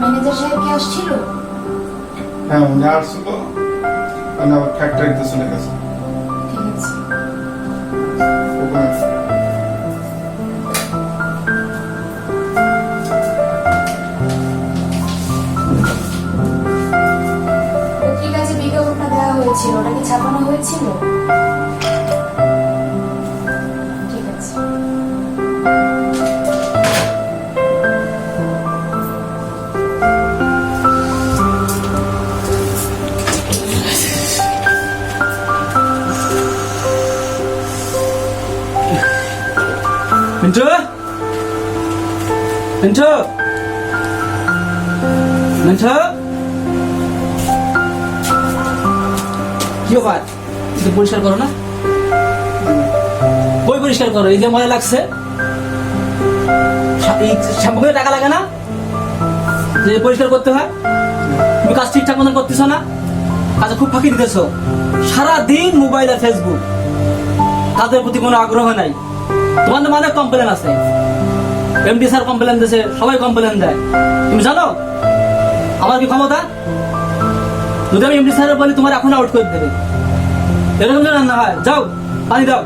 Manager সাহেব কি আসছিল? হ্যাঁ, উনি আসছিল, উনি আবার ফ্যাক্টরিতে চলে গেছে। ঠিক আছে। পত্রিকায় যে বিজ্ঞাপনটা দেওয়া হয়েছিল ওটা কি ছাপানো হয়েছিল? ঠিক আছে। মিন্টু, মিন্টু, মিন্টু, কি ব্যাপার? একটু পরিষ্কার করো না? বই পরিষ্কার করো। এই যে ময়লা লাগছে, শ্যাম্পু করে টাকা লাগে না যে পরিষ্কার করতে হয়? তুমি কাজ ঠিকঠাক মতন করতেছ না, কাজে খুব ফাঁকি দিতেছ। সারাদিন মোবাইল আর ফেসবুক, কাজের প্রতি কোনো আগ্রহ নাই। তোমাদের মানে কমপ্লেন আছে, এমডি স্যার কমপ্লেন দিয়েছে, সবাই কমপ্লেন দেয়। তুমি জানো আমার কি ক্ষমতা? যদি আমি এমডি স্যারের বলি তোমার এখন আউট করে দেবে। এরকম যেন রান্না হয়। যাও, পানি দাও।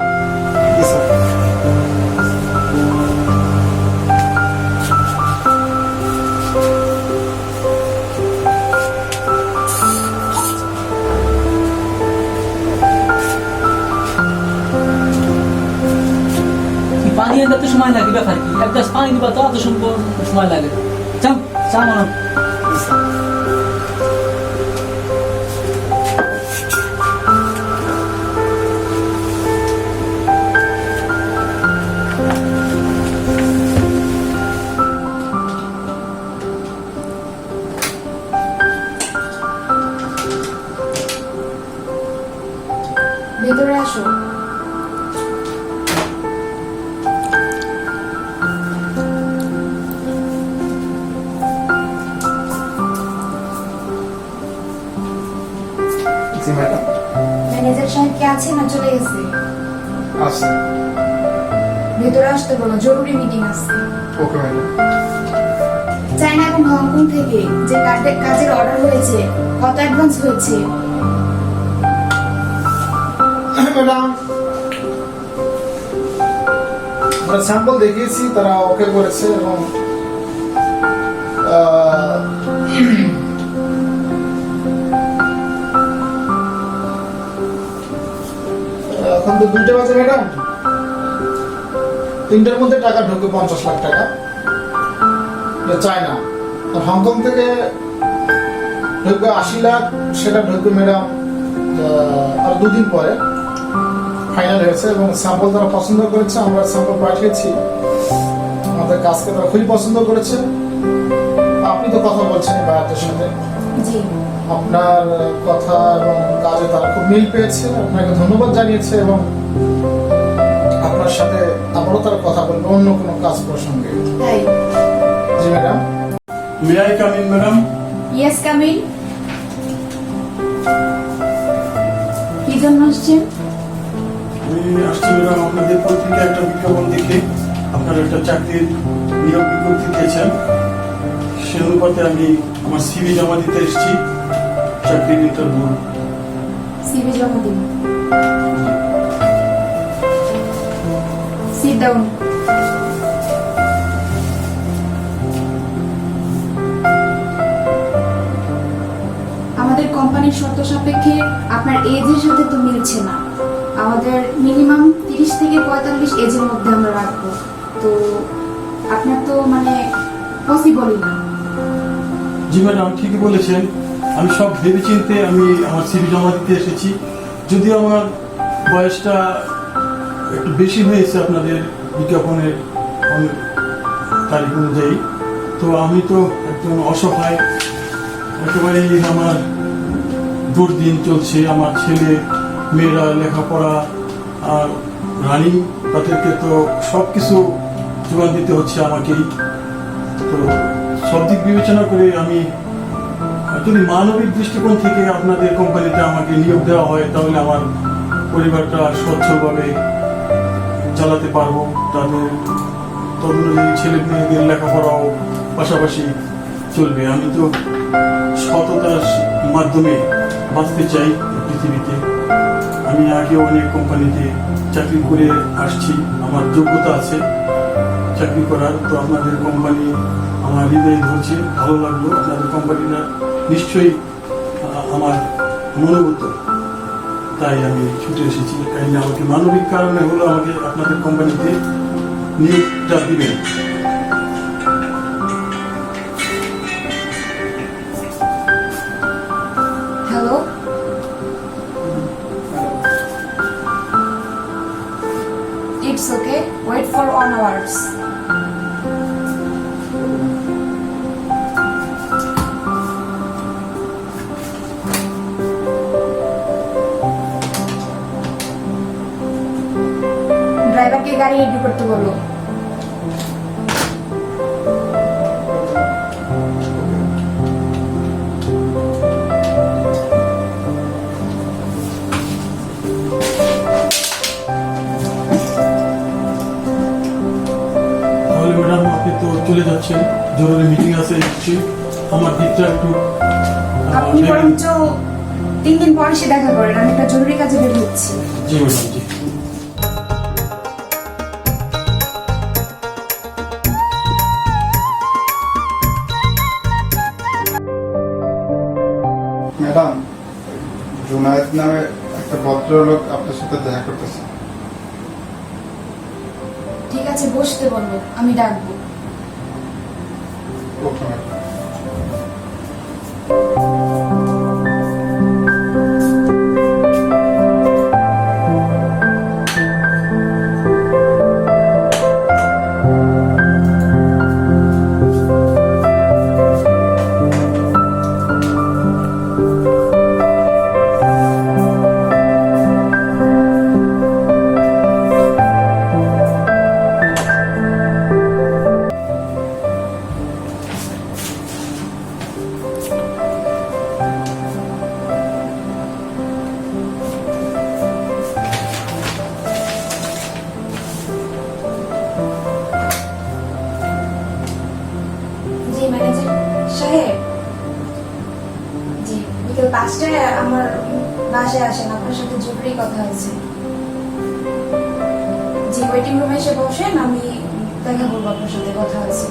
পানি এনে সময় লাগে, ব্যাপার কি? এক গ্লাস পানি দিবা তো অত সময় লাগে। যাও, চা বানাও। ভেতরে আসো। ম্যানেজার সাহেব কি আছে না চলে গেছে? আছে। ভেতরে আসতে বলো, জরুরি মিটিং আছে। Okay madam. চায়না এবং হংকং থেকে যে কাজের অর্ডার হয়েছে কত অ্যাডভান্স হয়েছে? ম্যাডাম আমরা স্যাম্পল দেখিয়েছি, তারা ওকে করেছে এবং এখন তো 2টা বাজে ম্যাডাম, 3টার মধ্যে টাকা ঢুকবে 50 লাখ টাকা। এটা চায়না। আর হংকং থেকে ঢুকবে 80 লাখ, সেটা ঢুকবে ম্যাডাম আর 2 দিন পরে। ফাইনাল হয়েছে এবং স্যাম্পল তারা পছন্দ করেছে, আমরা স্যাম্পল পাঠিয়েছি, আমাদের কাজকে তারা খুবই পছন্দ করেছে। আপনি তো কথা বলছেন বায়ারদের সাথে, জি। আপনার কথা এবং কাজে তারা খুব মিল পেয়েছে, আপনাকে ধন্যবাদ জানিয়েছে এবং আপনার সাথে আবারও তারা কথা বলবে অন্য কোনো কাজ প্রসঙ্গে। তাই? জি madam. May I come in madam? Yes, come in. কি জন্য আসছেন? আমি আসছি ম্যাডাম আপনাদের পত্রিকা একটা বিজ্ঞাপন দেখে আপনারা একটা চাকরির নিয়োগ বিজ্ঞপ্তি দিয়েছেন, সে অনুপাতে আমি আমার সিভি জমা দিতে এসেছি চাকরির ইন্টারভিউ। সিভি জমা দিন। Sit down. আমাদের কোম্পানির শর্ত সাপেক্ষে আপনার এজের সাথে তো মিলছে না। আমাদের মিনিমাম 30 থেকে 45 এজের মধ্যে আমরা রাখবো, তো আপনার তো মানে পসিবলই না। জি ম্যাডাম, ঠিকই বলেছেন, আমি সব ভেবেচিন্তে আমি আমার সিভি জমা দিতে এসেছি। যদিও আমার বয়সটা একটু বেশি হয়েছে আপনাদের বিজ্ঞাপনের তারিখ অনুযায়ী, তো আমি তো একজন অসহায়, একেবারেই আমার দুর্দিন চলছে। আমার ছেলে মেয়েরা লেখাপড়া আর রানিং, তাদেরকে তো সব কিছু যোগান দিতে হচ্ছে আমাকেই। তো সব দিক বিবেচনা করে আমি যদি মানবিক দৃষ্টিকোণ থেকে আপনাদের কোম্পানিতে আমাকে নিয়োগ দেওয়া হয়, তাহলে আমার পরিবারটা সচ্ছলভাবে চালাতে পারবো। তাদের তদনুযায়ী ছেলে মেয়েদের লেখাপড়াও পাশাপাশি চলবে। আমি তো সততার মাধ্যমে বাঁচতে চাই পৃথিবীতে। আমি আগে অনেক কোম্পানিতে চাকরি করে আসছি, আমার যোগ্যতা আছে চাকরি করার। তো আপনাদের কোম্পানি আমার হৃদয়ে ধরছে, ভালো লাগলো। আপনাদের কোম্পানিটা নিশ্চয়ই আমার মনোভূত, তাই আমি ছুটে এসেছি। কারণ আমাকে মানবিক কারণে হলো আমাকে আপনাদের কোম্পানিতে নিয়োগটা দিবেন। Hello, it's okay, wait for 1 hours. ড্রাইভারকে গাড়ি রেডি করতে বলো। তাহলে ম্যাডাম আপনি তো চলে যাচ্ছেন, জরুরি মিটিং আছে এসেছি, আমার দিকটা একটু আপনি বরঞ্চ 3 দিন পরে এসে দেখা করেন, আমি একটা জরুরি কাজে বের হচ্ছি। জি ম্যাডাম, জি। ম্যাডাম, জুনায়েদ নামে একটা ভদ্রলোক আপনার সাথে দেখা করতেছে। ঠিক আছে, বসতে বলবো, আমি ডাকবো। Okay madam. জি ম্যানেজার সাহেব, জি বিকেল 5টায় আমার বাসায় আসেন, আপনার সাথে জরুরি কথা আছে। জি ওয়েটিং রুমে এসে বসেন, আমি দেখা করবো, আপনার সাথে কথা আছে।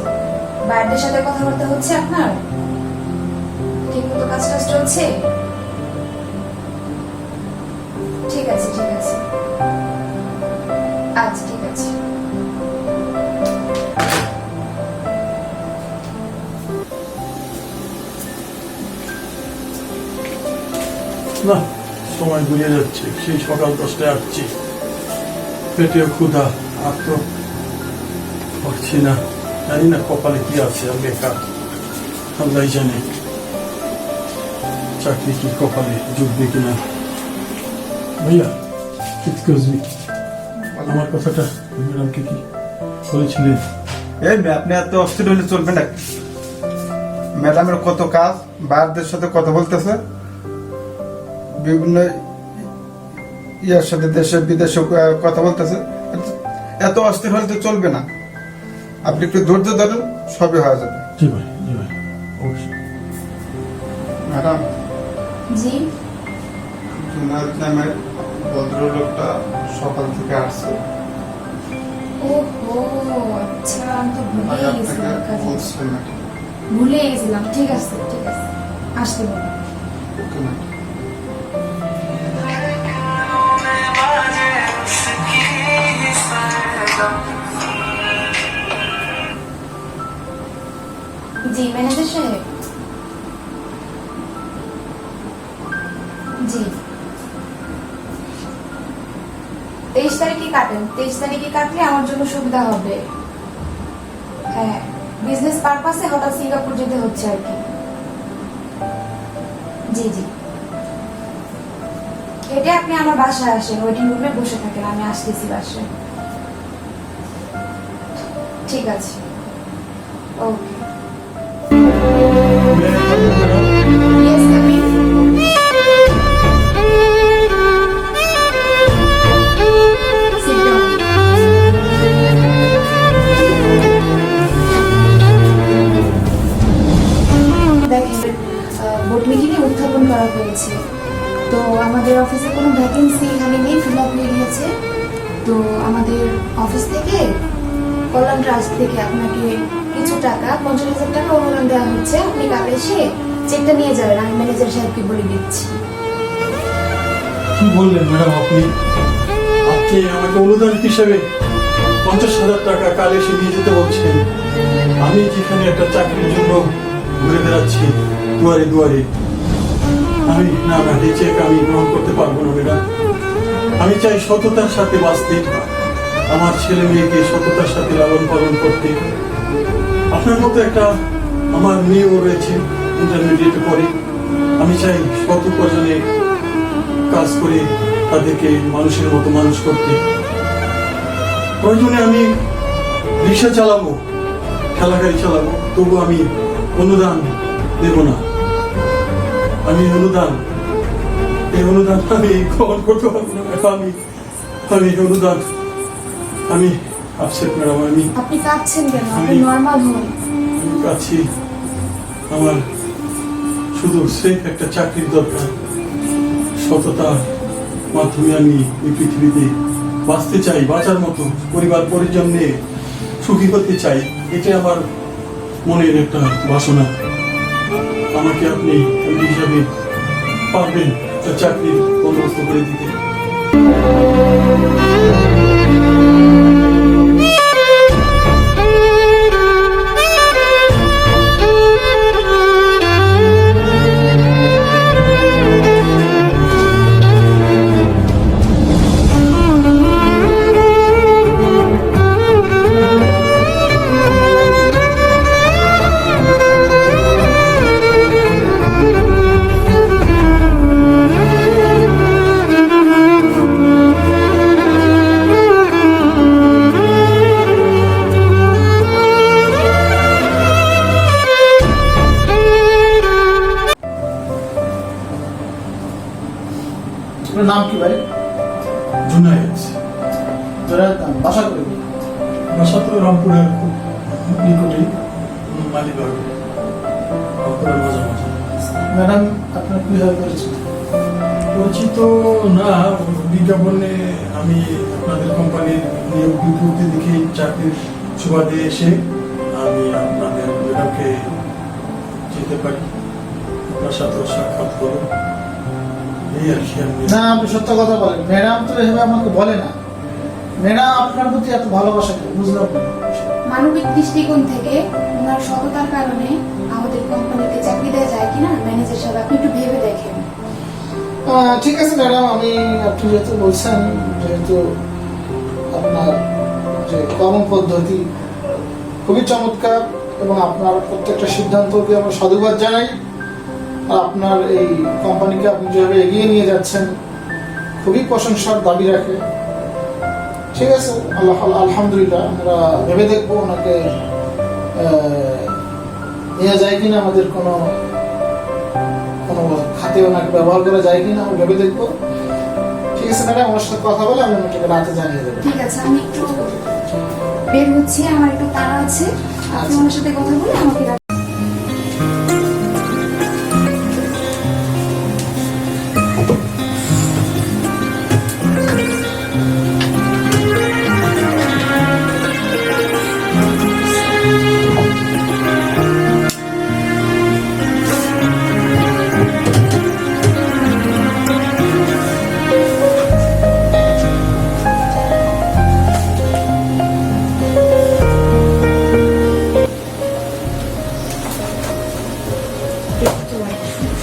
বাইরের সাথে কথাবার্তা হচ্ছে আপনার? ঠিক মতো কাজ টাজ চলছে? ঠিক আছে ঠিক আছে, আচ্ছা ঠিক আছে। না, সময় ঘুরিয়ে যাচ্ছে, সেই সকাল 10টায় আসছি, পেটে ক্ষুধা, আর তো পারছি না, জানি না কপালে কি আছে, আমি একা, আল্লাহ জানে চাকরি কি কপালে জুটবে কিনা। ভাইয়া, এক্সকিউজ মি, আমার কথাটা ম্যাডামকে কি বলেছিলেন? এই মেয়ে, আপনি এত অস্থির হলে চলবে না। ম্যাডামের কত কাজ, বাইরদের সাথে কথা বলতেছে, বিভিন্ন ইয়ার সাথে দেশে বিদেশে কথা বলতেছে, এত অস্থির হলে তো চলবে না। আপনি একটু ধৈর্য ধরেন, সবই হয়ে যাবে। জি ভাই, জি ভাই, অবশ্যই। ম্যাডাম, জি জুনায়দ নামের ভদ্রলোকটা সকাল থেকে আসছে। ও আচ্ছা, আমি তো ভুলে আমি গেছিলাম আপনাকে কাজে। বলছি ম্যাডাম। ভুলে গেছিলাম, ঠিক আছে ঠিক আছে, আসতে বলুন। Okay madam. জি ম্যানেজার সাহেব, জি 23 তারিখে কাটেন, 23 তারিখে কাটলে আমার জন্য সুবিধা হবে। হ্যাঁ, বিজনেস পারপাসে হঠাৎ সিঙ্গাপুর যেতে হচ্ছে আর কি। জি জি, এটা আপনি আমার বাসায় আসেন, ওয়েটিং রুমে বসে থাকেন, আমি আসতেছি বাসায়। ঠিক আছে, ওকে। Yes, come in. Sit down. দেখেন, বোর্ড মিটিংয়ে উত্থাপন করা হয়েছে, তো আমাদের অফিসে কোনো ভ্যাকেন্সি এখানে নেই, ফিল আপ হয়ে গিয়েছে। তো আমাদের অফিস থেকে, কল্যাণ ট্রাস্ট থেকে আপনাকে কিছু টাকা, 50,000 টাকা অনুদান দেওয়া হচ্ছে। আপনি কাল এসে চেকটা নিয়ে যাবেন, আমি ম্যানেজার সাহেবকে বলে দিচ্ছি। কি বললেন ম্যাডাম আপনি? আপনি আমাকে অনুদান হিসেবে 50,000 টাকা কাল এসে নিয়ে যেতে বলছেন? আমি যেখানে একটা চাকরির জন্য ঘুরে বেড়াচ্ছি দুয়ারে দুয়ারে, আমি না না, এই চেক আমি গ্রহণ করতে পারবো না ম্যাডাম। আমি চাই সততার সাথে বাঁচতে, আমার ছেলে মেয়েকে সততার সাথে লালন পালন করতে। আপনার মতো একটা, আমার মেয়েও রয়েছে, ইন্টারমিডিয়েটে পড়ে। আমি চাই সৎ উপার্জনে কাজ করে তাদেরকে মানুষের মতো মানুষ করতে। প্রয়োজনে আমি রিক্সা চালাবো, ঠেলা গাড়ি চালাবো, তবু আমি অনুদান দেব না। আমি এই অনুদান আমি গ্রহণ করতে পারবো না। আমি অনুদান, আমি আপসেট ম্যাডাম। আপনি কাঁদছেন কেন? আপনি আমি- নর্মাল হন। আমি কাছি, আমার শুধু সেফ একটা চাকরির দরকার। সততার মাধ্যমে আমি এই পৃথিবীতে বাঁচতে চাই, বাঁচার মতো পরিবার পরিজন নিয়ে সুখী হতে চাই। এটা আমার মনের একটা বাসনা। আমাকে আপনি এই হিসাবে পারবেন একটা চাকরির বন্দোবস্ত করে দিতে? আপনার নাম কি ভাই? জুনায়েদ। জুনায়েদ নাম, বাসা করে বাসা তো রংপুরের খুব নিকটেই, মালিবাগ। আপনার মাঝে মাঝে ম্যাডাম আপনার কিভাবে করেছেন? পরিচিত না, বিজ্ঞাপনে আমি আপনাদের কোম্পানির নিয়োগ বিজ্ঞপ্তি দেখে চাকরির সুবাদে এসে আমি আপনাদের ম্যাডামকে যেতে পারি, আপনার সাথেও সাক্ষাৎ করুন, এই আর কি। আমি না, আপনি সত্য কথা বলেন। ম্যাডাম তো এভাবে আমাকে বলে না। ম্যাডাম আপনার প্রতি এত ভালোবাসা কেন বুঝলাম না। মানবিক দৃষ্টিকোণ থেকে ওনার সততার কারণে আমাদের কোম্পানিতে চাকরি দেওয়া যায় কিনা ম্যানেজার সাহেব আপনি একটু ভেবে দেখেন। ঠিক আছে ম্যাডাম, আমি আপনি যেহেতু বলছেন, যেহেতু আপনার যে কর্ম পদ্ধতি খুবই চমৎকার এবং আপনার প্রত্যেকটা সিদ্ধান্তকে আমরা সাধুবাদ জানাই। আর আপনার এই কোম্পানিকে আপনি যেভাবে এগিয়ে নিয়ে যাচ্ছেন খুবই প্রশংসার দাবি রাখে। ঠিক আছে, আলহামদুলিল্লাহ, আমরা ভেবে দেখবো ওনাকে নেওয়া যায় কিনা, আমাদের কোনো কোনো খাতে ওনাকে ব্যবহার করা যায় কিনা আমরা ভেবে দেখবো। ঠিক আছে ম্যাডাম, ওনার সাথে কথা বলে আমি ওনাকে রাতে জানিয়ে দেবো। ঠিক আছে, আমি একটু বের হচ্ছি, আমার একটু তাড়া আছে। আপনি ওনার সাথে কথা বলে আমাকে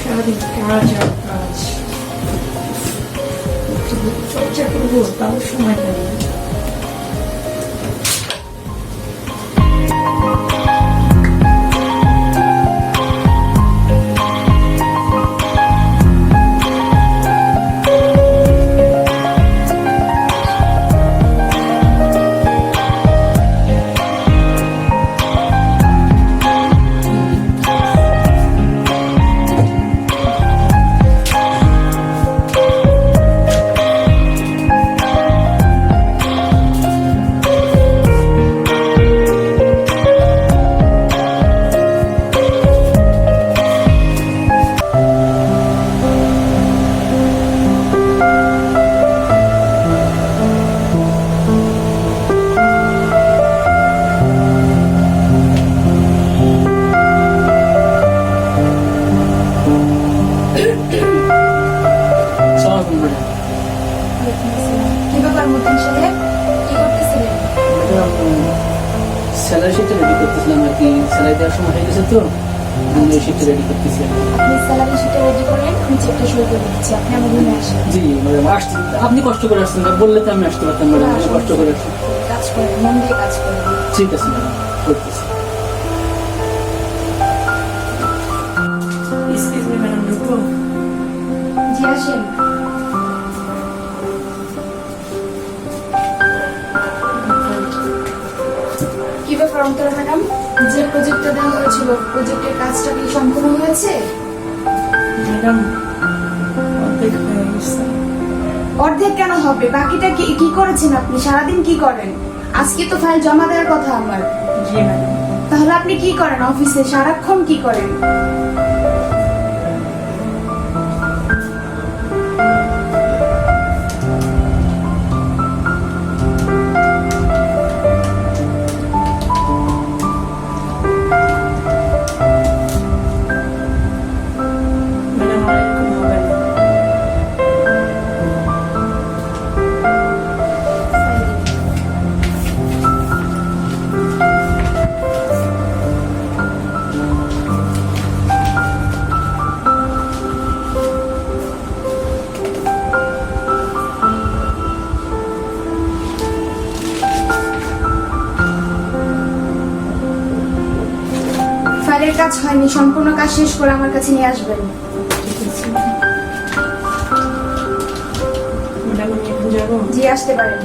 সারাদিন কাজ আর কাজ, চর্চা করবো তাও সময় পাই না। কি ব্যাপার মতিন সাহেব, কি করতেছিলেন? স্যালারি শিটটা রেডি করতেছিলাম আর কি, স্যালারি দেওয়ার সময় হয়ে গেছে তো ওই শিটটা রেডি করতেছি। আপনি স্যালারি শিটে রেডি করেন, আমি চেকটা সই করে দিচ্ছি, আপনি আমার রুমে আসেন। জি ম্যাডাম, আসছি। আপনি কষ্ট করে আসছেন না, বললে তো আমি আসতে পারতাম ম্যাডাম, আমি কষ্ট করে আসছি। কাজ করেন, মন দিয়ে কাজ করেন। ঠিক আছে ম্যাডাম, করতেছি। এক্সকিউজ মি ম্যাডাম, ঢুকবো? জি আসেন। কি ব্যাপার অন্তরা ম্যাডাম, যে প্রজেক্টটা দেওয়া হয়েছিল প্রজেক্টের কাজটা কি সম্পূর্ণ হয়েছে? ম্যাডাম, অর্ধেক হয়ে গেছে। অর্ধেক কেন হবে? বাকিটা কি কি করেছেন আপনি? সারাদিন কি করেন? আজকে তো ফাইল জমা দেওয়ার কথা আমার। জি ম্যাডাম। তাহলে আপনি কি করেন অফিসে? সারাক্ষণ কি করেন? ম্যাডাম, আর এরকম হবে না। ফাইলের কাজ হয়নি, সম্পূর্ণ কাজ শেষ করে আমার কাছে নিয়ে আসবেন। ঠিক আছে ম্যাডাম, আমি এখন যাবো? জি আসতে পারেন।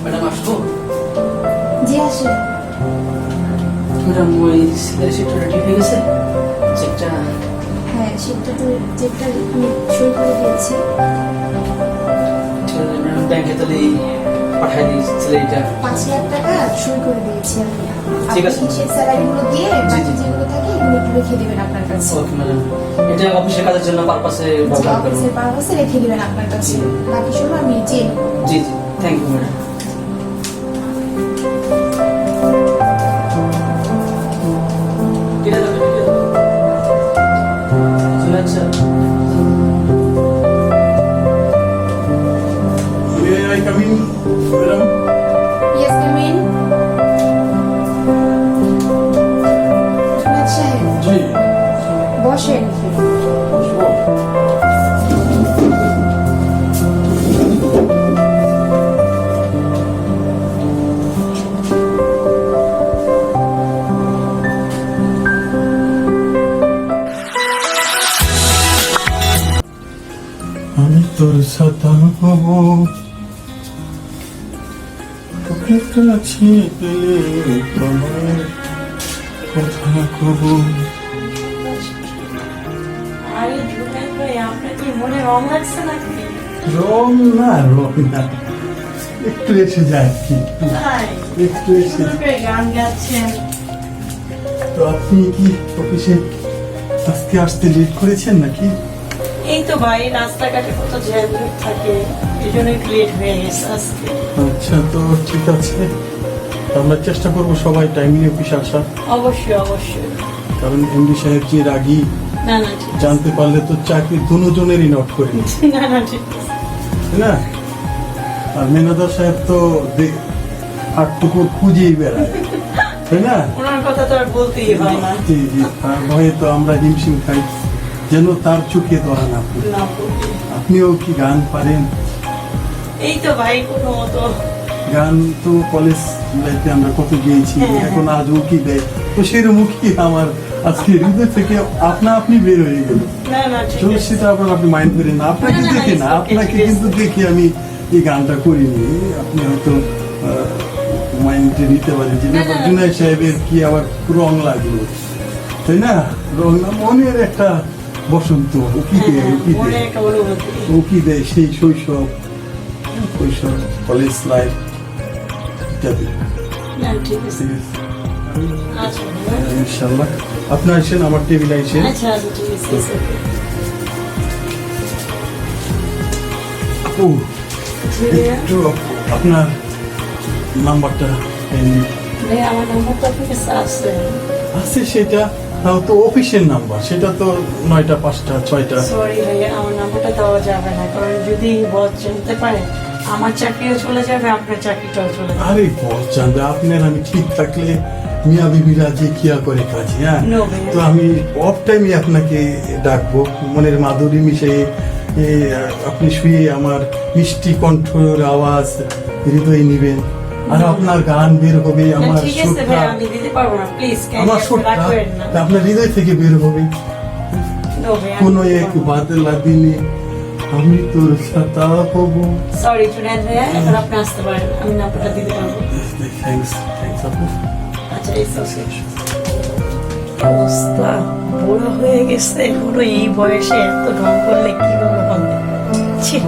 ম্যাডাম আসবো? জি আসেন। ম্যাডাম ওই স্যালারি শিটটা রেডি হয়ে গেছে, চেকটা হ্যাঁ, সেটা তো যেটা আমি সই করে দিয়েছি। ঠিক আছে ম্যাডাম, ব্যাংকে তাহলে পাঠিয়ে দিই স্যালারিটা। 5 লাখ টাকা সই করে দিয়েছি আমি। ঠিক আছে। আপনি সেই স্যালারিগুলো দিয়ে জি, বাকি জি। যেগুলো থাকে এগুলো একটু রেখে দিবেন আপনার কাছে। ওকে ম্যাডাম, এটা অফিসের কাজের জন্য পারপাসে যে ব্যবহার করবো। অফিসের পারপাসে রেখে দিবেন আপনার কাছে, জি। বাকি সময় আমি চেয়ে নেবো। জি জি, থ্যাংক ইউ ম্যাডাম। আচ্ছা, May I come in, madam? Yes, come in. Junaid সাহেব, জি। বসেন। আমি তোর সাথে হব, তোকে কাছে পেলে তোমার কথা কব। আরে জুনায়েদ ভাই, আপনার কি মনে রং লাগছে নাকি? রং না, একটু এসে যায় কি, তাই একটু এসে। সুন্দর করে গান গাচ্ছেন। তো আপনি কি অফিসে আজকে আসতে লেট করেছেন নাকি? এই তো ভাই, রাস্তাঘাটে কত জ্যাম থাকে, এই জন্য লেট হয়ে গেছে আজকে। আচ্ছা, তো ঠিক আছে, আমরা চেষ্টা করবো সবাই টাইমলি অফিসে আসার, অবশ্যই অবশ্যই। কারণ এমডি সাহেব যে রাগী না না ঠিক আছে। জানতে পারলে তো চাকরি দুজনেরই নট করে নিচ্ছে, না না ঠিক আছে। তাই না? আর মেনাদার সাহেব তো আটটুকু খুঁজেই বেড়ায়, তাই না? ওনার কথা তো আর বলতেই হয় না। জি জি, তার ভয়ে তো আমরা হিমশিম খাই, যেন তার চোখে ধরা না পড়ে। না বলতে। আপনিও কি গান পারেন? এই তো ভাই, কোনো মতো। গান তো কলেজ লাইফে আমরা কত গিয়েছি, হ্যাঁ, এখন আজ উকি দেয়, তো সেরকম উকি আমার আজকে হৃদয় থেকে আপনা আপনি বের হয়ে গেল। না না ঠিক তো আছে। সেটা আবার আপনি মাইন্ড করেন না, আপনাকে না, না, দেখে না, it's okay, আপনাকে ঠিক আছে। কিন্তু দেখে আমি এই গানটা করিনি। আপনি হয়তো মাইন্ডে নিতে পারেন যে না, না, জুনায়েদ সাহেবের কি আবার রং লাগলো, তাই না? রং না, মনের একটা বসন্ত উকি দেয়, হ্যাঁ, উকি মনে দেয়, একটা অনুভূতি। উকি দেয় সেই শৈশব, কৈশোর, কলেজ লাইফ ইত্যাদি। না ঠিক আছে। ঠিক আছে, আচ্ছা ভাই। ইনশাল্লাহ আপনি আসেন আমার টেবিলে আসেন। আচ্ছা আচ্ছা ঠিক আছে, it's okay. আপু, একটু আপনার নাম্বারটা ভাই, আমার নাম্বার তো আপনার কাছে আছে। আছে, সেটা তাও তো অফিসের নাম্বার, সেটা তো 9টা 5টা 6টা। সরি ভাইয়া, আমার নাম্বারটা দেওয়া যাবে না, কারণ যদি বস জানতে পারে আমার চাকরিও চলে যাবে, আপনার চাকরিটাও চলে যাবে। আরে বস জানবে, আপনার আমি ঠিক থাকলে মিয়া বিবিরা যে কিয়া করে কাজে, হ্যাঁ? No, ভাইয়া। তো আমি অফ টাইমে আপনাকে ডাকবো, মনের মাধুরী মিশে আপনি শুয়ে আমার মিষ্টি কণ্ঠর আওয়াজ হৃদয়ে নিবেন, আর আপনার গান বের হবে, না, আমার ঠিক আছে সুরটা, ভাইয়া, আমি দিতে পারবো না, প্লিজ আমার সুরটা রাখবেন না। আপনার হৃদয় থেকে বের হবে। No, ভাইয়া, কোনো এক বাদলা দিনে আমি তোর সাথে হব। সরি জুনায়েদ ভাইয়া, এখন আপনি আসতে পারেন, আমি নাম্বারটা দিতে পারবো। থ্যাংকস, থ্যাংকস আপু। আচ্ছা it's okay. অবস্থা বড় হয়ে গেছে, পুরো এই বয়সে এত ঢং করলে কিভাবে হবে? ছি।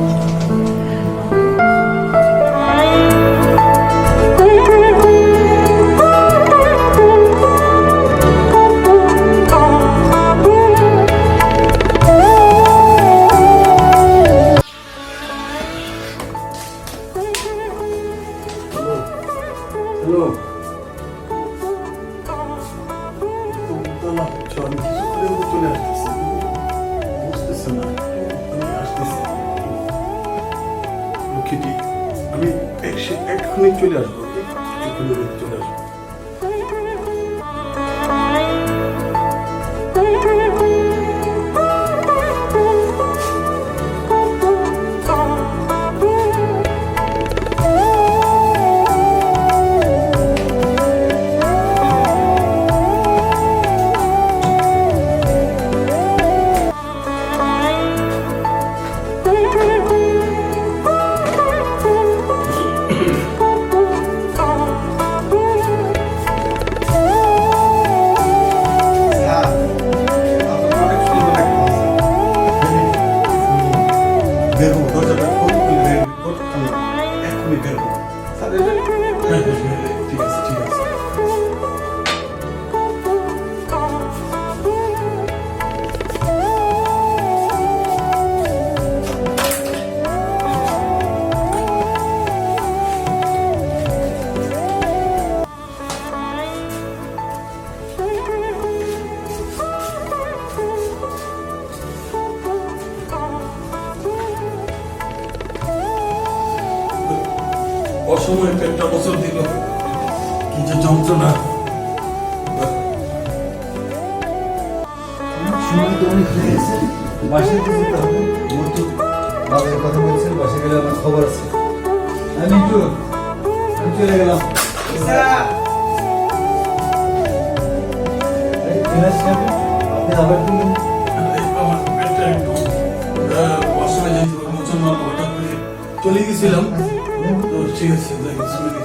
হ্যালো, চলে আসতেছি, বুঝতেছে না, আমি আসতেছি। ওকে, আমি এক্ষুনি চলে আসবো, এক্ষুনি চলে আসবো। হ্যাঁ, ঠিক আছে ঠিক আছে। অসময়ে পেটটা বছর দিল, কি যে যন্ত্রণা। সময় তো অনেক হয়ে গেছে, বাসায় তো যেতে হবে। আমার তো বাবার কথা বলছেন, বাসায় গেলে আমার খবর আছে। আমি একটু আমি চলে গেলাম। এই, চলে আসছি আমি। আপনি আবার দিলেন। আমার পেটটা একটু অসময়ে যেতে হবে, মুসলমান হঠাৎ করে চলে গেছিলাম। তো ঠিক আছে, যাই চলে গেছি।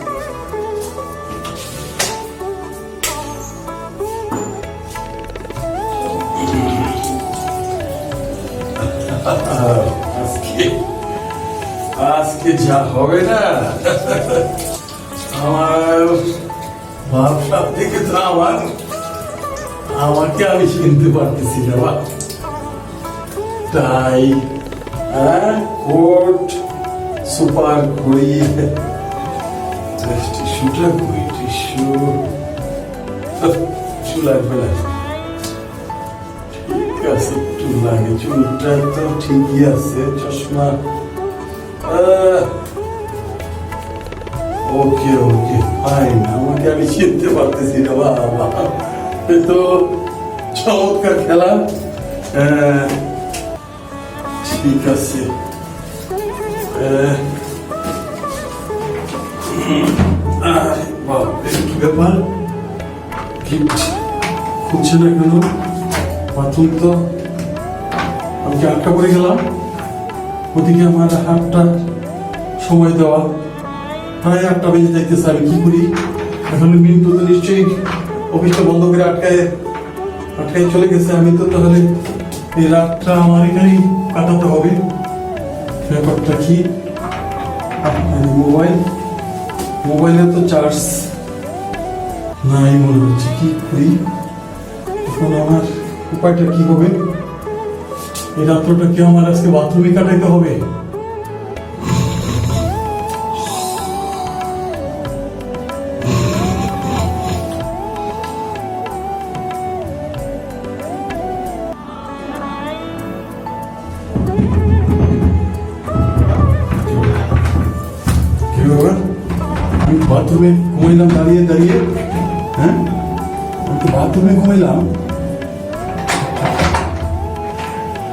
আজকে যা হবে না, আমার ভাবটা থেকে তো আমাকে আমি চিনতে পারতেছি না। বা তাই কোট সুপার ঘড়ি, টিস্যুটা ঘড়ি, টিস্যু লাগবে না। ঠিক আছে, একটু লাগে, চুলটা তো ঠিকই আছে, চশমা ওকে ওকে ফাইন। আমাকে আমি চিনতে পারতেছি না। বাবা, এ তো চমৎকার খেলা। ঠিক আছে, কি ব্যাপার, গিফট খুঁজছে না কেন? বাথরুম তো আমি কি আটকা পড়ে গেলাম? ওদিকে আমার হাতটা সময় দেওয়া, প্রায় 8টা বেজে যাইতেছে। আমি কি করি এখন? মিন্টু তো নিশ্চয়ই অফিসটা বন্ধ করে আটকায় চলে গেছে। আমি তো তাহলে এই রাতটা আমার এখানেই কাটাতে হবে। ব্যাপারটা কি? মোবাইলে তো চার্জ নাই মনে হচ্ছে। কি করি এখন? আমার উপায়টা কি হবে? এই রাত্রটা কি আমার আজকে বাথরুমে কাটাইতে হবে? আমি বাথরুমে ঘুমাইলাম দাঁড়িয়ে দাঁড়িয়ে। হ্যাঁ, আমি তো বাথরুমে ঘুমাইলাম।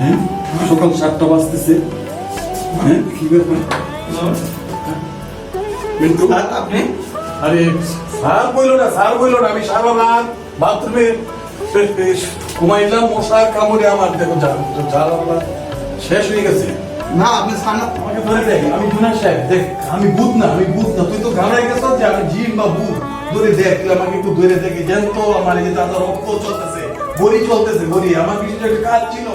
হ্যাঁ, সকাল 7টা বাজতেছে। হ্যাঁ, কি ব্যাপার? মিন্টু, আপনি আরে স্যার বইলো না, স্যার বইলো না। আমি সারা রাত বাথরুমে ঘুমাইলাম, মশার কামড়ে আমার দেখো জ্বালা শেষ হয়ে গেছে। না, আপনি সামনে আমাকে ধরে দেখ, আমি জুনার সাহেব। দেখ, আমি ভূত না, আমি ভূত না। তুই তো ঘাড়াই গেছ যে আমি জিন বা ভূত। ধরে দেখ, তুই আমাকে একটু ধরে দেখে যেন তো আমার এই যে দাদা রক্ত চলতেছে, গড়ি চলতেছে, গড়ি। আমার কিছু একটা কাজ ছিল,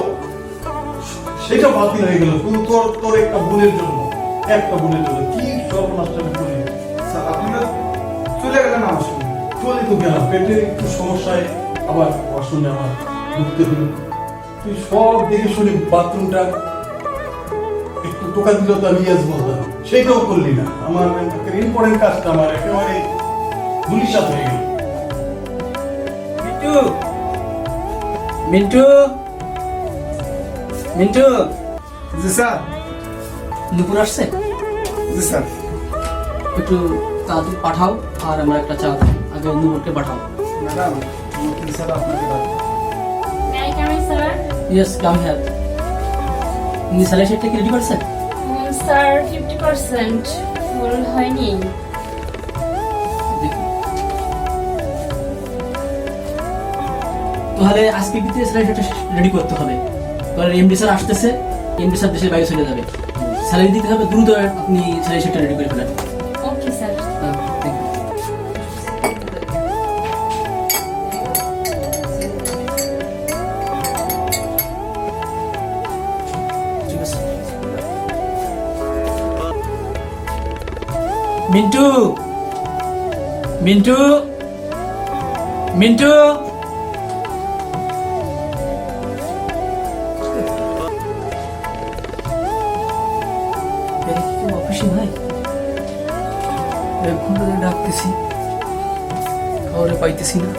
সেটা বাতিল হয়ে গেল শুধু তোর একটা ভুলের জন্য। কি সর্বনাশটা আমি করি? স্যার, আপনি চলে গেলেন আমার সঙ্গে। চলে তো গেলাম, পেটের একটু সমস্যায় আবার ওয়াশরুমে আমার ঢুকতে হলো। তুই সব দেখে শুনে বাথরুমটা একটু টোকা দিল তো আমি ইয়েস বলতাম, সেইটাও করলি না। আমার ইম্পর্টেন্ট কাজটা আমার একেবারে ধুলিসাৎ হয়ে গেল। মিন্টু, মিন্টু, মিন্টু, জি স্যার। দুপুর আসছে? জি স্যার। একটু তাড়াতাড়ি পাঠাও, আর আমরা একটা চা দাও। আগে নুপুরকে পাঠাও। ম্যাডাম, স্যার আপনাকে May I come in, sir? Yes, come here. আপনি স্যালারি শিটটা কি রেডি করছেন? Sir, 50% full হয়নি। দেখুন। তাহলে আজকে কিন্তু স্যালারি শিটটা রেডি করতে হবে। কারণ এমডি স্যার আসতেছে, এমডি স্যার দেশের বাইরে চলে যাবে। স্যালারি দিতে হবে, দ্রুত আপনি স্যালারি শিটটা রেডি করে ফেলেন। Okay, sir. Thank you. ঠিক আছে। মিন্টু মিন্টু মিন্টু অফিসে ভাই এক ঘন্টা ধরে ডাকতেছি, খাওয়ারে পাইতেছি না।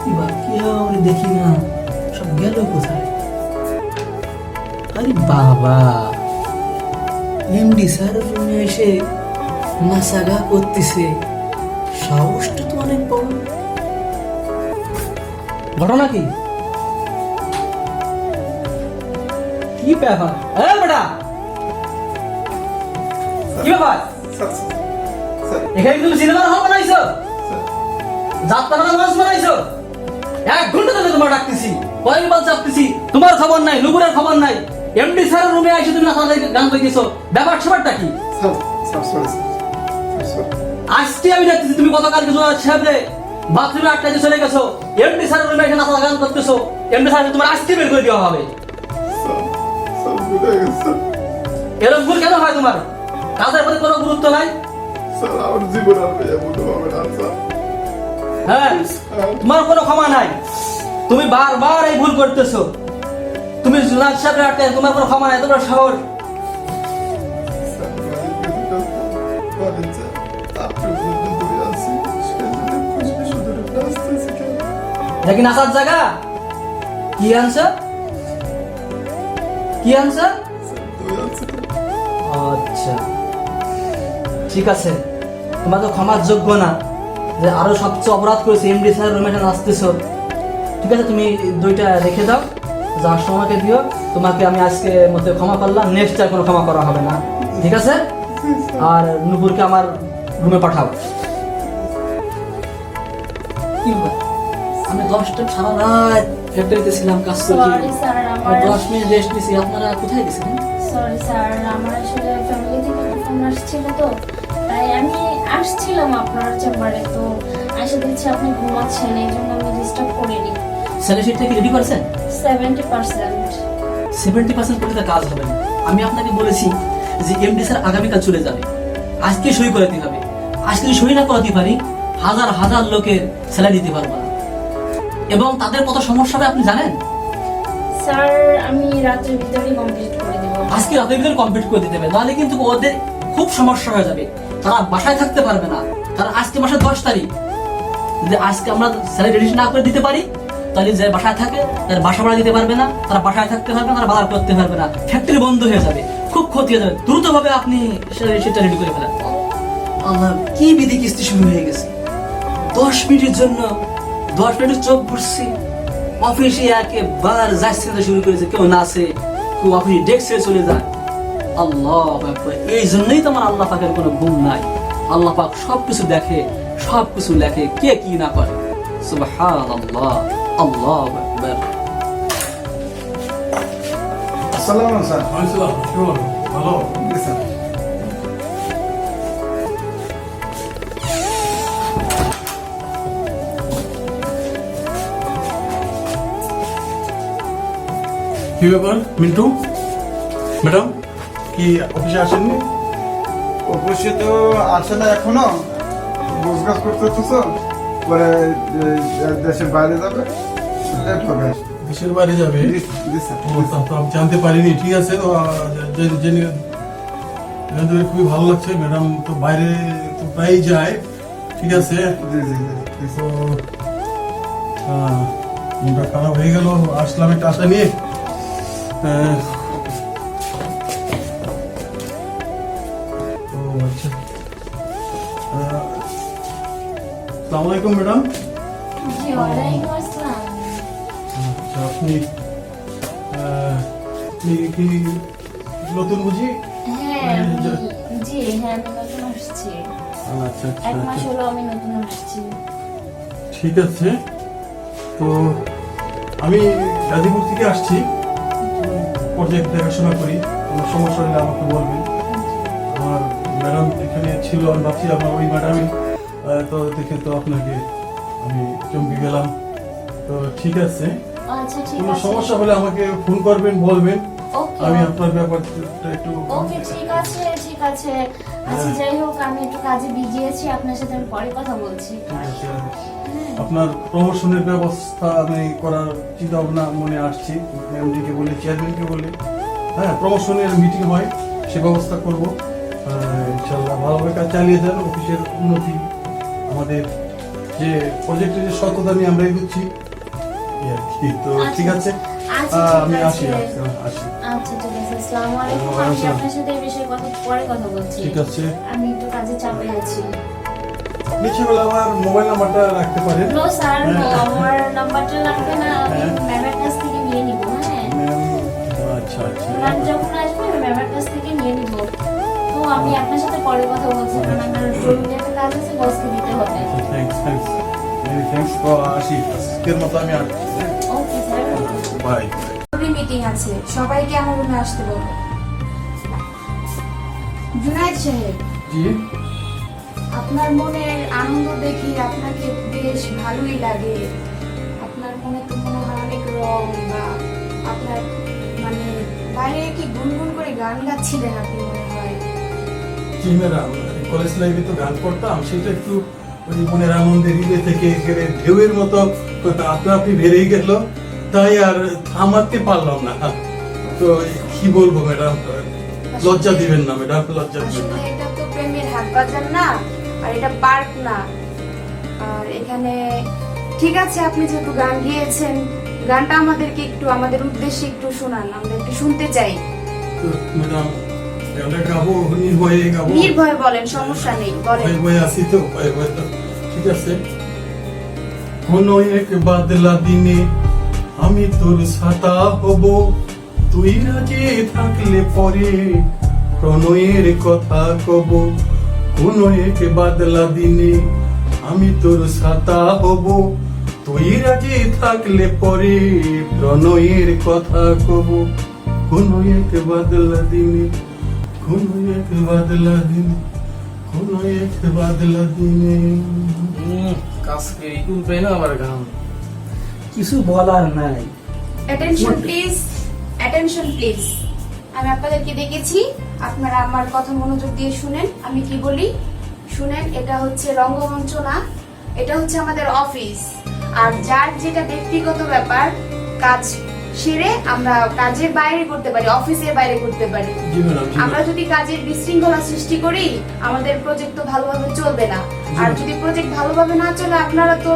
এবার কি হয় দেখি না, সব গেল কোথায়? আরে বাবা, এমডি স্যার রুমে এসে নাসাগা করতেছে, সাহসটা তো অনেক বড়। ঘটনা কি? কি ব্যাপার? বেটা কি ব্যাপার? এখানে তুমি সিনেমার হল বানাইছো, যাত্রা নাচ বানাইছো? 1 ঘন্টা ধরে তোমার ডাকতেছি, কয়েকবার চাপতেছি, তোমার খবর নাই, নুপুরের খবর নাই। এমডি স্যারের রুমে এসে তুমি নাচা গান গাইতেছো, ব্যাপার স্যাপারটা কি? আজকে আমি দেখতেছি তুমি গতকালকে সাহেবরে বাথরুমে আটকাইতে চলে গেছো, এমডি স্যারের রুমে এসে নাচা গান করতেছো। এমডি স্যার তোমার আজকে বের করে দেওয়া হবে। এরকম ভুল কেন হয় তোমার? কাজের প্রতি কোনো গুরুত্ব নাই? হ্যাঁ, তোমার কোনো ক্ষমা নাই। তুমি বারবার এই ভুল করতেছো। তুমি জুনাদ সাহেবের আটকায়, তোমার কোনো ক্ষমা নাই। তোমার শহর দেখি নাচার জায়গা কি আনছো? কি আনছো? আচ্ছা ঠিক আছে, তোমার তো ক্ষমার যোগ্য না যে আরো সবচেয়ে অপরাধ করেছে, এমডি স্যার রুমে নাচতেছো। ঠিক আছে, তুমি 2টা রেখে দাও, যার সময়কে দিও। তোমাকে আমি আজকে মধ্যে ক্ষমা করলাম, নেক্সট আর কোনো ক্ষমা করা হবে না, ঠিক আছে? আর নুপুরকে আমার রুমে পাঠাও। কি ব্যাপার? আমি 10টা সারা রাত ফ্যাক্টরিতে ছিলাম, কাজ করছি, সরি স্যার, আমার 10 মিনিট রেস্ট নিছি। আপনারা কোথায় গেছিলেন? সরি স্যার, আমার আসলে ফ্যামিলি থেকে একটা ফোন আসছিল, তো তাই আমি আসছিলাম আপনার চেম্বারে, তো এসে দেখছি আপনি ঘুমাচ্ছেন, এই জন্য আমি ডিস্টার্ব করিনি। স্যালারিটা কি রেডি করছেন? 70%। 70% করলে তো কাজ হবে না। আমি আপনাকে বলেছি যে এমডি স্যার আগামীকাল চলে যাবে, আজকে সই করাতে হবে। আজকে যদি সই না করাতে পারি, হাজার হাজার লোকের স্যালারি দিতে পারবো না, এবং তাদের কত সমস্যা হবে আপনি জানেন? স্যার, আমি রাতের ভিতরেই কমপ্লিট করে দেব। আজকে রাতের ভিতরে কমপ্লিট করে দিতে হবে, নাহলে কিন্তু ওদের খুব সমস্যা হয়ে যাবে, তারা বাসায় থাকতে পারবে না। কারণ আজকে মাসের 10 তারিখ, যদি আজকে আমরা স্যালারি রেডি না করে দিতে পারি, তাহলে যে বাসায় থাকে তার বাসা ভাড়া দিতে পারবে না, তারা বাসায় থাকতে পারবে না, তারা বাজার করতে পারবে না, ফ্যাক্টরি বন্ধ হয়ে যাবে, খুব ক্ষতি হয়ে যাবে। দ্রুতভাবে আপনি সেটা রেডি করে ফেলেন। আমার কি বিধি কিস্তি শুরু হয়ে গেছে। 10 মিনিটের জন্য 10 মিনিট চোখ বুঝছি, অফিসে একেবারে যাচ্ছে শুরু করেছে, কেউ নাচে, কেউ অফিসে ডেস্কে চলে যায়। আল্লাহু আকবার। এই জন্যই তো আমার আল্লাহ পাকের কোনো গুণ নাই। আল্লাহ পাক সবকিছু দেখে, সবকিছু লেখে, কে কি না করে। সুবহানাল্লাহ, আল্লাহু আকবার। আসসালামু আলাইকুম স্যার। আসসালাম, কেমন? ভালো? জি স্যার। কি ব্যাপার মিন্টু ম্যাডাম, কি অফিসে আসেননি? অবশ্যই তো আসে না এখনো, গোছগাছ করতে হচ্ছে, পরে দেশের বাইরে যাবে, লেট হবে। দেশের বাইরে যাবে? জি স্যার। ও, তা তো আমি জানতে পারিনি। ঠিক আছে, তো জেনে খুবই ভালো লাগছে। ম্যাডাম তো বাইরে তো প্রায়ই যায়। ঠিক আছে, জি জি জি। তো মনটা খারাপ হয়ে গেল, আসলাম একটা আশা নিয়ে। ও আচ্ছা, আসসালামু আলাইকুম ম্যাডাম। জি, ওয়ালাইকুম আসসালাম। আচ্ছা, আপনি কি নতুন বুঝি? হ্যাঁ, জি হ্যাঁ, আমি নতুন আসছি। আচ্ছা 1 মাস আচ্ছা, হলো আমি নতুন আসছি। ঠিক আছে। তো আমি গাজীপুর থেকে আসছি, প্রজেক্ট দেখাশোনা করি। কোনো সমস্যা হলে আমাকে বলবেন। আমার ম্যাডাম এখানে ছিল, আমি ভাবছি আমার ওই ম্যাডামই, তো দেখে তো আপনাকে আমি চমকে গেলাম। তো ঠিক আছে, আচ্ছা ঠিক কোনো আছে সমস্যা হলে আমাকে ফোন করবেন, বলবেন, ওকে আমি আপনার ব্যাপারটা একটু ওকে ঠিক আছে ঠিক আছে আচ্ছা যাই হোক আমি একটু কাজে বিজি আছি আপনার সাথে আমি পরে কথা বলছি আপনার প্রমোশনের ব্যবস্থা আমি করার চিন্তা ভাবনা মনে আসছে, এমডিকে বলে, চেয়ারম্যানকে বলে, হ্যাঁ, প্রমোশনের মিটিং হয়, সে ব্যবস্থা করব। ইনশাল্লাহ ভালোভাবে কাজ চালিয়ে যান, অফিসের উন্নতি, আমাদের যে প্রজেক্টের যে সততা নিয়ে আমরা এগোচ্ছি, এই আর কি। তো ঠিক আছে, আচ্ছা ঠিক আমি আছে। আসি। আচ্ছা ঠিক আছে আসসালামু আলাইকুম আমি আপনার সাথে এই বিষয়ে পরে কথা বলছি ঠিক আছে, আমি একটু কাজে চাপে আছি নিচে বেলা আমার মোবাইল নাম্বারটা রাখতে পারেন। নো স্যার নো হ্যাঁ। আমার নাম্বারটা লাগবে না আমি হ্যাঁ। ম্যামের কাছ থেকে নিয়ে নিব হ্যাঁ আচ্ছা আচ্ছা, ম্যাম যখন আসবে আমি ম্যামের কাছ থেকে নিয়ে নিব তো আমি আপনার সাথে পরে কথা বলছি কারণ আমার জরুরি একটা কাজ আছে বসকে দিতে হবে থ্যাংকস আসি, আজকের মতো আমি আসছি। Okay sir by. মিটিং আছে, সবাইকে আমার রুমে আসতে বলবো। জুনায়েদ সাহেব, জি, আপনার মনের আনন্দ দেখি আপনাকে বেশ ভালোই লাগে। আপনার মনে তো মনে হয় অনেক রং, বা আপনার মানে বাইরে কি গুনগুন করে গান গাচ্ছিলেন আপনি মনে হয়। জি ম্যাডাম, কলেজ লাইফে তো গান করতাম, সেটা একটু ওই মনের আনন্দে হৃদয় থেকে একেবারে ঢেউয়ের মতো আপনা আপনি বেরিয়ে গেল, তাই আর থামাতে পারলাম না। তো কি বলবো ম্যাডাম, লজ্জা দিবেন না ম্যাডাম, লজ্জা দিবেন আসলে না। এটা তো প্রেমের হাট বাজার না, আর এটা পার্ক না। আর এখানে ঠিক আছে, আপনি যেহেতু গান গিয়েছেন, গানটা আমাদেরকে একটু আমাদের উদ্দেশ্যে একটু শোনান, আমরা একটু শুনতে চাই। তো ম্যাডাম, গানটা গাবো, নির্ভয়ে গাবো, নির্ভয়ে বলেন, সমস্যা নেই, বলেন। ভয়ে ভয়ে আসি তো, ভয়ে ভয়ে তো। ঠিক আছে। কোনো এক বাদলা দিনে আমি তোর ছাতা হব, তুই রাজি থাকলে পরে প্রণয়ের কথা কব। কোনো এক বাদলা দিনে আমি তোর ছাতা হব, তুই রাজি থাকলে পরে প্রণয়ের কথা কব। কোনো এক বাদলা দিনে, কোনো এক বাদলা দিনে, কোনো এক বাদলা দিনে। কাজকে উঠবে না আমার গান, কিছু বলার নাই। Attention please, attention please. আমি আপনাদেরকে ডেকেছি, আপনারা আমার কথা মনোযোগ দিয়ে শুনেন, আমি কি বলি শুনেন। এটা হচ্ছে রঙ্গমঞ্চ না, এটা হচ্ছে আমাদের অফিস। আর যার যেটা ব্যক্তিগত ব্যাপার, কাজ সেরে আমরা কাজের বাইরে করতে পারি, অফিসের বাইরে করতে পারি। জি ম্যাডাম, জি আমরা ম্যাডাম। যদি কাজের বিশৃঙ্খলা সৃষ্টি করি, আমাদের প্রজেক্ট তো ভালোভাবে চলবে না। আর যদি প্রজেক্ট ভালোভাবে না চলে, আপনারা তো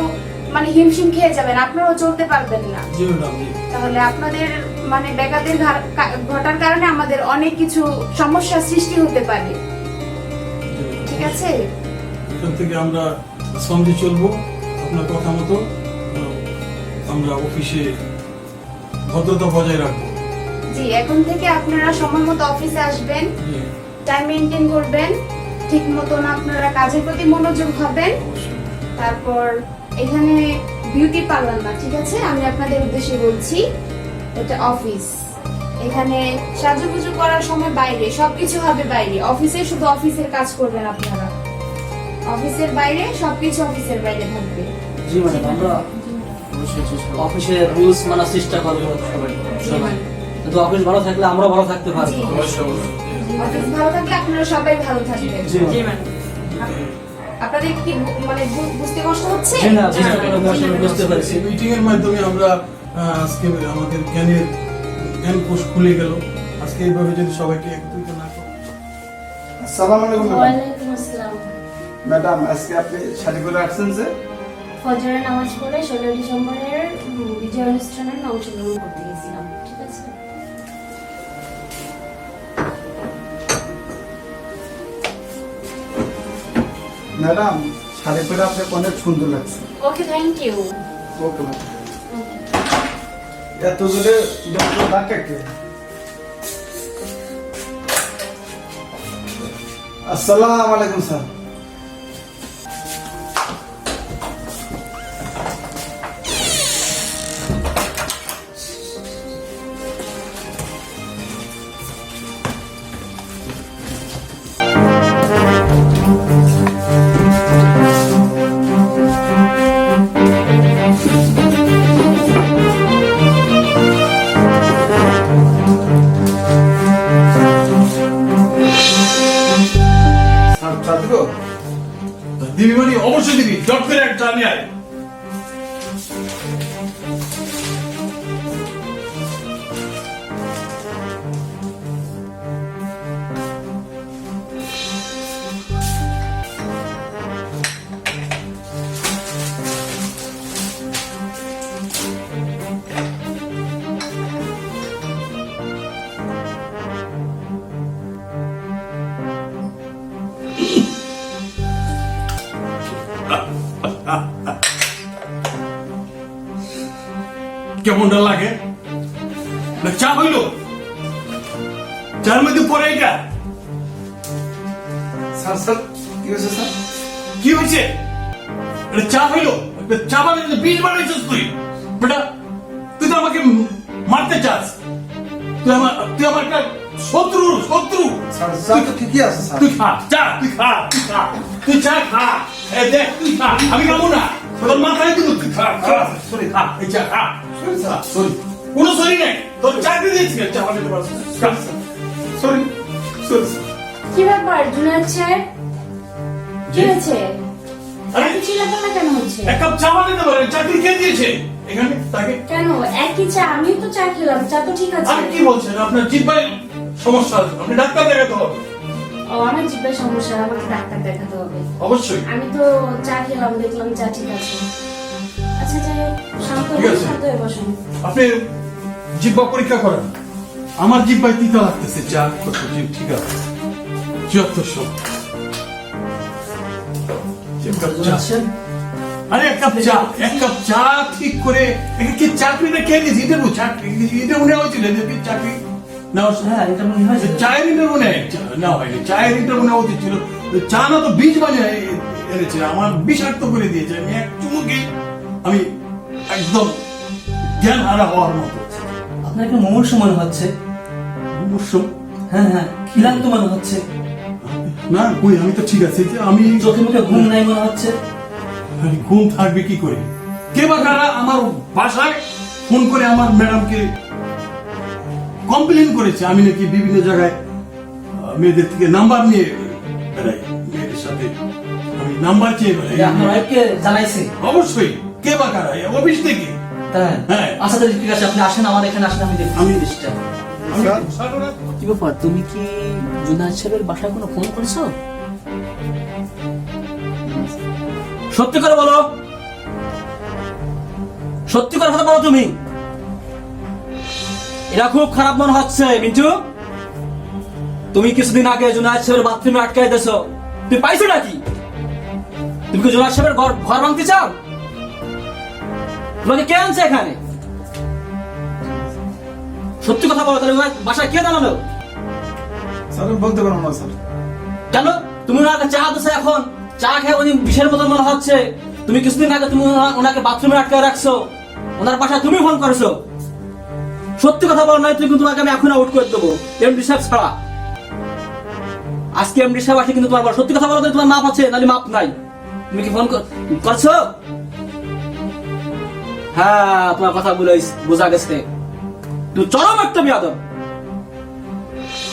মানে হিমশিম খেয়ে যাবেন, আপনারাও চলতে পারবেন না। জি ম্যাডাম, জি। তাহলে আপনাদের মানে ব্যাঘাতের ঘটার কারণে আমাদের অনেক কিছু সমস্যার সৃষ্টি হতে পারে। ঠিক আছে, এখান থেকে আমরা সঙ্গে চলবো আপনার কথা মতো। আমরা অফিসে ভদ্রতা বজায় রাখবো। জি এখন থেকে আপনারা সময় মতো অফিসে আসবেন, জি, টাইম মেনটেন করবেন, ঠিক মতন আপনারা কাজের প্রতি মনোযোগ হবেন। অবশ্যই। তারপর এখানে বিউটি পার্লার না, ঠিক আছে, আমি আপনাদের উদ্দেশ্যে বলছি, এটা অফিস। এখানে সাজুগুজু করার সময় বাইরে, সবকিছু হবে বাইরে। অফিসে শুধু অফিসের কাজ করবেন আপনারা, অফিসের বাইরে সবকিছু অফিসের বাইরে থাকবে। জি ম্যাডাম, আমরা অফিসের রুলস মানার চেষ্টা করবো সবাই সবাই। কিন্তু অফিস ভালো থাকলে আমরা ভালো থাকতে পারবো। জি। অবশ্যই, অবশ্যই। অফিস ভালো থাকলে আপনারা সবাই ভালো থাকবেন। জি জি ম্যাডাম আপনাদের কি মানে বুঝতে কষ্ট হচ্ছে? জি না, বুঝতে পারছি। মিটিং এর মাধ্যমে আমরা আজকে আমাদের জ্ঞানকোষ খুলে গেল। আজকে এইভাবে যদি সবাইকে একত্রিত না করি। আসসালামু আলাইকুম ম্যাডাম। ওয়ালাইকুম আসসালাম ম্যাডাম, আজকে আপনি শাড়ি পরে আসছেন যে? ফজরের নামাজ পড়ে 16 ডিসেম্বরের বিজয় অনুষ্ঠানের অংশগ্রহণ করতে গেছিলাম। ঠিক আছে ম্যাডাম, শাড়ি পরে আপনাকে অনেক সুন্দর লাগছে। Okay thank you okay madam. এত জোরে ডাকে কে? আসসালামু আলাইকুম স্যার। দিবি মানে অবশ্যই দিবি, জট করে একটা আমি আয়। কেমনটা লাগে? না চা হইল? চার মধ্যে পরে এটা স্যার স্যার কি হয়েছে স্যার? কি হয়েছে? এটা চা হইল? চা বানিয়ে বীজ বানাইছিস তুই বেটা? তুই তো আমাকে মারতে চাস। তুই আমার একটা শত্রু। স্যার চা তো ঠিকই আছে স্যার। তুই খা চা, তুই খা। তুই চা খা। এই দেখ তুই খা, আমি খাবো না। তোর মাথায় দিব, তুই খা। সরি খা, এই চা খা। সরি কোনো সরি নাই, তোর চাকরি দিয়েছি, চা বানাতে পারছিস না। সরি সরি কি ব্যাপার জুনায়েদ সাহেব, কি হয়েছে? আরে একই চিল্লাপাল্লা কেন হচ্ছে? এক কাপ চা বানাতে পারে, চাকরি কে দিয়েছে এখানে তাকে? কেন একই চা? আমিও তো চা খেলাম, চা তো ঠিক আছে। আর কি বলছেন? আপনার জিহ্বায় সমস্যা আছে, আপনি ডাক্তার দেখাতে হবে। ও আমার জিভের সমস্যা, আমাকে ডাক্তার দেখাতে হবে। অবশ্যই। আমি তো চা খেলাম, দেখলাম চা ঠিক আছে। আচ্ছা যাই হোক, শান্ত ঠিক আছে। শান্ত হয়ে বসুন। আপনি জিহ্বা পরীক্ষা করেন। আমার জিহ্বায় তিতা লাগতেছে, চা কত ঠিক আছে। 7400। আরে এক কাপ চা ঠিক করে কি চাকরিটা কে দিয়েছে? ইন্টারভিউ চাকরি ইন্টারভিউ নেওয়া হয়েছিল, চাকরি নেওয়া? হ্যাঁ এটা মনে হয় চায়ের ইন্টারভিউ নেওয়া হয়নি, চায়ের ইন্টারভিউ নেওয়া উচিত ছিল। চা না তো বীজ বানিয়ে এনেছে, আমার বিষাক্ত করে দিয়েছে। আমি এক চুমুকে আমি একদম জ্ঞান হারা হওয়ার মতো। আপনার একটু মুমূর্ষ মনে হচ্ছে। অবশ্য হ্যাঁ ক্লান্ত মনে হচ্ছে। না কই, আমি তো ঠিক আছে। যে আমি চোখে মুখে ঘুম নাই মনে হচ্ছে। ঘুম থাকবে কি করে? কে বা কারা আমার বাসায় ফোন করে আমার ম্যাডামকে কমপ্লেন করেছে আমি নাকি বিভিন্ন জায়গায় মেয়েদের থেকে নাম্বার নিয়ে বেড়াই, মেয়েদের সাথে আমি নাম্বার চেয়ে বেড়াই। এটা আপনার ওয়াইফকে জানাইছে? অবশ্যই। কে বা কারা? অফিস থেকে। তাই? হ্যাঁ। আচ্ছা তাহলে ঠিক আছে, আপনি আসেন আমার এখানে, আসেন আমি দেখি আমি- জিনিসটা। স্যার কি ব্যাপার, তুমি কি জুনায়েদ সাহেবের বাসায় কোনো ফোন করেছো? সত্যি করে বলো, সত্যি করে কথা বলো তুমি। এটা খুব খারাপ মনে হচ্ছে মিন্টু। তুমি কিছুদিন আগে জুনায়েদ সাহেবের বাথরুমে আটকাই দিয়েছো, তুমি পাইছো নাকি? তুমি কি জুনায়েদ সাহেবের ঘর ভাঙতে চাও? তোমাকে কে আনছে এখানে? সত্যি কথা বলো, তাহলে বাসায় কে জানালো? স্যার আমি বলতে পারবো না স্যার। কেন? তুমি ওনাকে চা দিছো, এখন চা খেয়ে উনি বিষের মতো মনে হচ্ছে। তুমি কিছুদিন আগে তুমি ওনাকে বাথরুমে আটকে রাখছো, ওনার বাসায় তুমি ফোন করেছো। সত্যি কথা বলো, নয় তুমি কিন্তু তোমাকে আমি এখন আউট করে দেবো এমডি সাহেব ছাড়া। আজকে এমডি সাহেব আসে কিন্তু তোমার বলো, সত্যি কথা বলো, তোমার মাপ আছে নাহলে মাপ নাই। তুমি কি ফোন করছো? হ্যাঁ তোমার কথা বলে বোঝা গেছে তুমি চরম একটা বিয়াদব।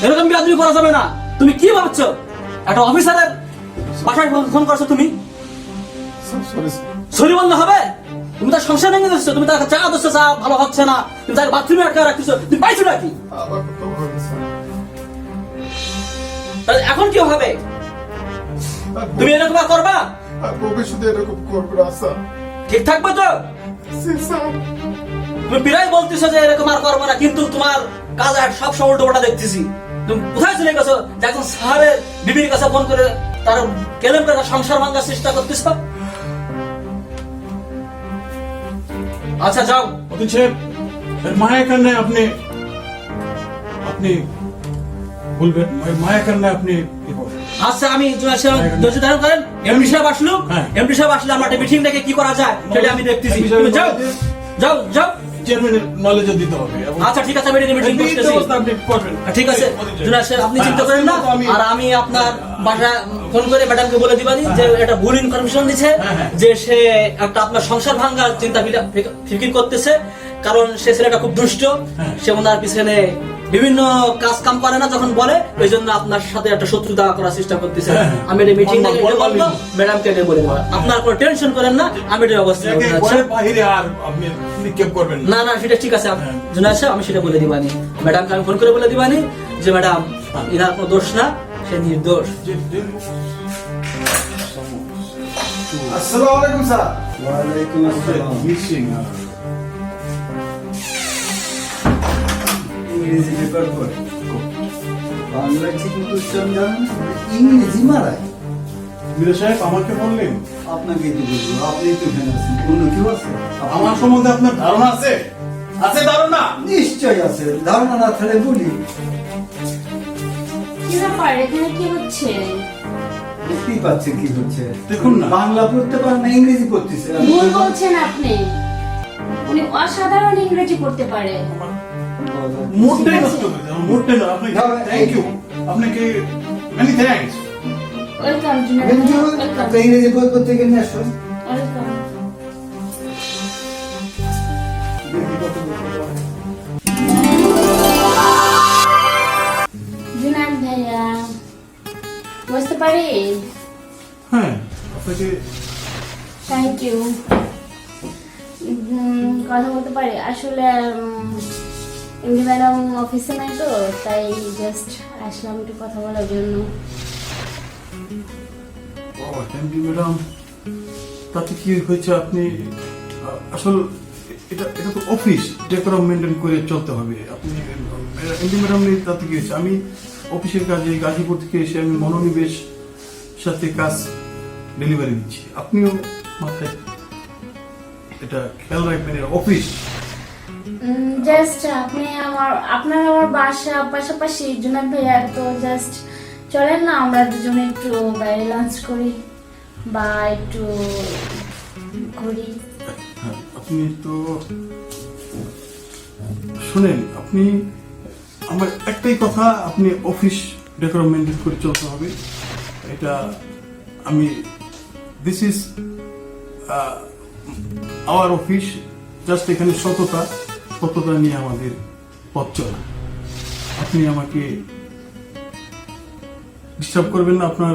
এরকম বিয়াদবি করা যাবে না। তুমি কি ভাবছো একটা অফিসারের বাসায় ফোন করছো তুমি? সরি সরি বন্ধ হবে? তুমি তার সংসার ভেঙে দিচ্ছ, তুমি তাকে চা দিচ্ছ, চা ভালো হচ্ছে না, তুমি তাকে বাথরুমে আটকে রাখছো, তুমি পাইছো নাকি? আবার কথা বলবো স্যার। তাহলে এখন কি হবে? তুমি এরকম আর করবা? আর ভবিষ্যতে এরকম করবো না স্যার। ঠিক থাকবে তো? স্যার তুমি প্রায় বলতেছো যে এরকম আর করবো না, কিন্তু তোমার কাজ আর সব সময় উল্টোপাল্টা দেখতেছি। তুমি কোথায় চলে গেছো যে একজন সাহেবের বিবির কাছে ফোন করে তার কেলেম করে তার সংসার ভাঙার চেষ্টা করতেছ? আচ্ছা যাও। অতীন সাহেব, মায়া কান্নায় আপনি বলবেন, মায়া কান্নায় আপনি কি করবেন? আচ্ছা আমি ধৈর্য ধারণ করেন। এমডি সাহেব আসলো, হ্যাঁ। এমডি সাহেব আসলে আমরা মিটিং ডেকে কি করা যায় সেটা আমি দেখতেছি। তুমি যাও যাও যাও। চেয়ারম্যানের নলেজও দিতে হবে। এবং আচ্ছা ঠিক আছে, আমি মিটিং এই করতেছি। ব্যবস্থা আপনি করবেন। ঠিক আছে জুনায়েদ সাহেব, আপনি চিন্তা করেন না। আর আমি আপনার বাসায় ফোন করে ম্যাডামকে বলে দিবানি যে এটা ভুল ইনফরমেশন দিচ্ছে, যে সে একটা আপনার সংসার ভাঙার চিন্তা ফিকির করতেছে, কারণ সে ছেলেটা খুব দুষ্ট। সে ওনার পিছনে বিভিন্ন কাজ কাম করে না যখন বলে ওই জন্য আপনার সাথে একটা শত্রুতা করার চেষ্টা করতেছে। আমি এটা মিটিং থেকে বলবো, ম্যাডামকে এটা বলে দেবো। আপনার কোনো টেনশন করেন না, আমি এটা ব্যবস্থা করবো। একে আচ্ছা? ঘরের বাইরে আর আপনি নিক্ষেপ করবেন না। না না, সেটা ঠিক আছে জুনায়েদ সাহেব, আমি সেটা বলে দিবানি ম্যাডামকে, আমি ফোন করে বলে দিবানি যে ম্যাডাম ইনার কোনো দোষ না, সে নির্দোষ। আসসালামু আলাইকুম স্যার। ওয়ালাইকুম আসসালাম। মিসিং ইংরেজি পেপার পড়ে বাংলা ঠিক মতো উচ্চারণ জানেন না, ইংরেজি মারায়। মিরা সাহেব আমাকে বললেন, আপনাকে তো বলবো, আপনি তো এখানে আছেন, অন্য কেউ আছে? আমার সম্বন্ধে আপনার ধারণা আছে? আছে ধারণা? নিশ্চয় আছে, ধারণা না থাকলে বলি। কি ব্যাপার, এখানে কি হচ্ছে? দেখতেই পাচ্ছেন কি হচ্ছে। দেখুন না। বাংলা পড়তে পারেন না, ইংরেজি পড়তেছে। ভুল বলছেন আপনি, উনি অসাধারণ ইংরেজি পড়তে পারে। মোটেই নষ্ট করে দেন, মোটেই না। আপনি থ্যাংক ইউ, আপনাকে many thanks. Welcome Junaid Thank you, welcome আপনি ইংরেজি বই পড়তে গিয়ে নিয়ে আসুন। ওয়েলকাম। দেখি কত বলতে পারে। জুনায়েদ ভাইয়া, বুঝতে পারি? হ্যাঁ, আপনাকে থ্যাংক ইউ। কথা বলতে পারি? আসলে এমনি ম্যাডাম অফিসে নাই তো, তাই জাস্ট আসলাম একটু কথা বলার জন্য। Thank you madam. তাতে কি হয়েছে, আপনি আসলে এটা এটা তো অফিস, ডেকোরাম মেনটেন করে চলতে হবে। আপনি এমডি ম্যাডাম নেই, তাতে কি হয়েছে? আমি অফিসের কাজে গাজীপুর থেকে এসে আমি মনোনিবেশ সাথে কাজ ডেলিভারি দিচ্ছি। আপনিও মাথায় এটা খেয়াল রাখবেন, অফিস। জাস্ট আপনার আমার বাসা পাশাপাশি জুনায়েদ ভাইয়া, তো জাস্ট চলেন না আমরা দুজনে একটু বাইরে লাঞ্চ করি বা একটু ঘুরি। আপনি তো শুনেন, আপনি আমার একটাই কথা, আপনি অফিস ডেকোরাম মেনটেন করে চলতে হবে। এটা আমি this is our office. Just এখানে সততা নিয়ে আমাদের পথ চলা। আপনি আমাকে ডিস্টার্ব করবেন না, আপনার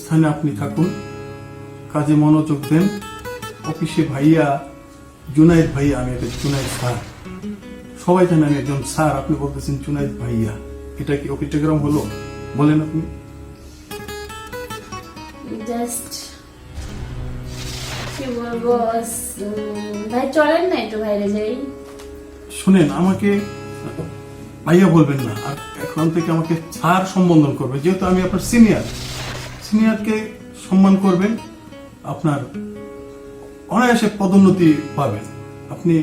স্থানে আপনি থাকুন, কাজে মনোযোগ দেন। অফিসে ভাইয়া জুনায়েদ ভাইয়া, আমি এটা জুনায়েদ স্যার, সবাই জানে আমি একজন স্যার, আপনি বলতেছেন জুনায়েদ ভাইয়া। এটা কি অফিস ডেকোরাম হলো? বলেন আপনি। জাস্ট কি বলবো, ভাই চলেন না একটু বাইরে যাই। শুনেন, আমাকে ভাইয়া বলবেন না, আর এখন থেকে আমাকে স্যার সম্বোধন করবেন, যেহেতু আমি আপনার সিনিয়রকে সম্মান করবেন, আপনার অনায়াসে পদোন্নতি পাবেন আপনি।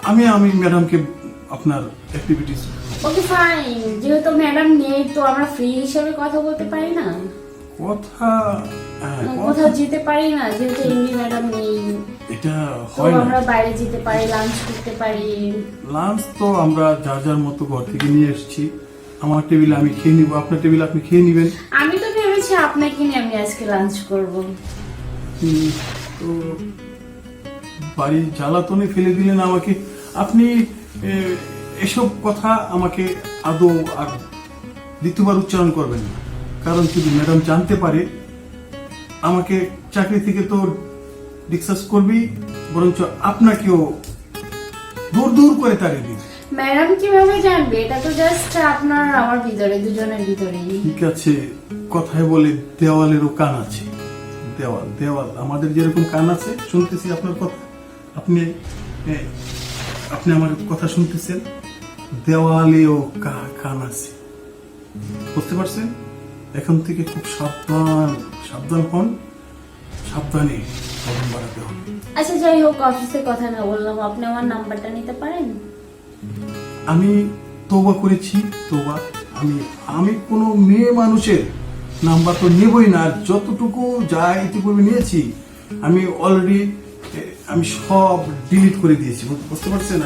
আমি ম্যাডামকে আপনার অ্যাক্টিভিটিস। ওকে ফাইন, যেহেতু ম্যাডাম নেই তো আমরা ফ্রি হিসেবে কথা বলতে পারি না, কোথাও যেতে পারি না, যেহেতু এমনি ম্যাডাম নেই। এটা তো হয় না। আমরা বাইরে যেতে পারি, লাঞ্চ করতে পারি। লাঞ্চ তো আমরা যার মতো ঘর থেকে নিয়ে এসেছি। আমার টেবিলে আমি খেয়ে নিব, আপনার টেবিলে আপনি খেয়ে নিবেন। আমি তো ভেবেছি আপনাকে নিয়ে আমি আজকে লাঞ্চ করব। তো বাড়ির জ্বালাতনে ফেলে দিলেন আমাকে আপনি। এসব কথা আমাকে আদৌ আর দ্বিতীয়বার উচ্চারণ করবেন না, কারণ যদি ম্যাডাম জানতে পারে আমাকে চাকরি থেকে তো ডিসকাস করবি, বরঞ্চ আপনাকেও দূর করে তাড়িয়ে দিবে। ম্যাডাম কিভাবে জানবে? এটা তো জাস্ট আপনার আমার ভিতরে, দুজনের ভিতরেই। ঠিক আছে, কথায় বলে দেওয়ালেরও কান আছে। দেওয়াল আমাদের যেরকম কান আছে, শুনতেছি আপনার কথা, আপনি আমার কথা শুনতেছেন, দেওয়ালেও কান আছে, বুঝতে পারছেন? এখন থেকে খুব সাবধান হন, সাবধানে কদম বাড়াতে হবে। আচ্ছা যাই হোক, অফিসে কথা না বললাম, আপনি আমার নাম্বারটা নিতে পারেন? আমি তওবা করেছি, আমি কোনো মেয়ে মানুষের নাম্বার তো নেবই না, আর যতটুকু যা ইতিপূর্বে নিয়েছি আমি অলরেডি সব ডিলিট করে দিয়েছি, বুঝতে পারছেন?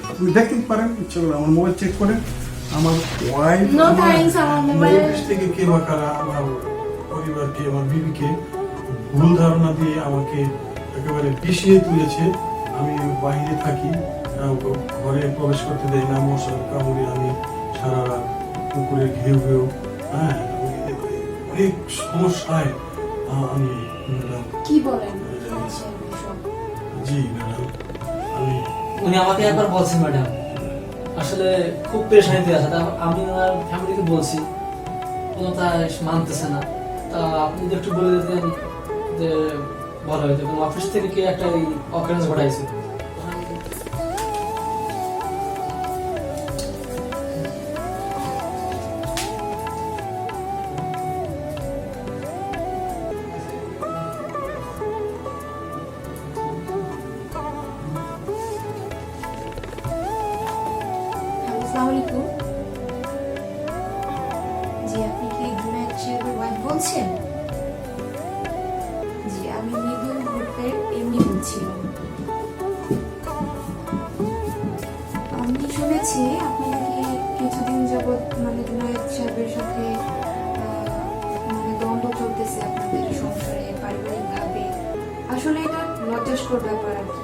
আপনি দেখতে পারেন, ইচ্ছা করে আমার মোবাইল চেক করেন। আমার ওয়াইফ No thanks, আমার মোবাইল থেকে কে বা কারা আমার পরিবারকে, আমার বিবিকে ভুল ধারণা দিয়ে আমাকে একেবারে পিছিয়ে তুলেছে। আমি বাইরে থাকি, ঘরে প্রবেশ করতে দেয় না, মশার কামড়ে আমি সারা রাত পুকুরে ঘেউ ঘেউ, হ্যাঁ অনেক সমস্যায় আমি ম্যাডাম। কি বলেন আচ্ছা, এসব? জি ম্যাডাম, আমি উনি আমাকে একবার বলছেন ম্যাডাম, আসলে খুব পেরেশানিতে আছে। তা আমি ওনার ফ্যামিলিকে বলছি, কোনো তা মানতেছে না। তা আপনি যদি একটু বলে দিতেন যে ভালো হতো। এবং অফিস থেকে কি একটা অকারেন্স ঘটাইছে। আসসালামু আলাইকুম। জি, আপনি কি জুনায়েদ সাহেবের ওয়াইফ বলছেন? জি, আমি মৃদুল গ্রুপের এমডি বলছিলাম। আমি শুনেছি আপনি নাকি কিছুদিন যাবৎ মানে জুনায়েদ সাহেবের সাথে মানে দ্বন্দ্ব চলতেছে আপনাদের সংসারে, পারিবারিকভাবে। আসলে এটা লজ্জাস্কর ব্যাপার আর কি।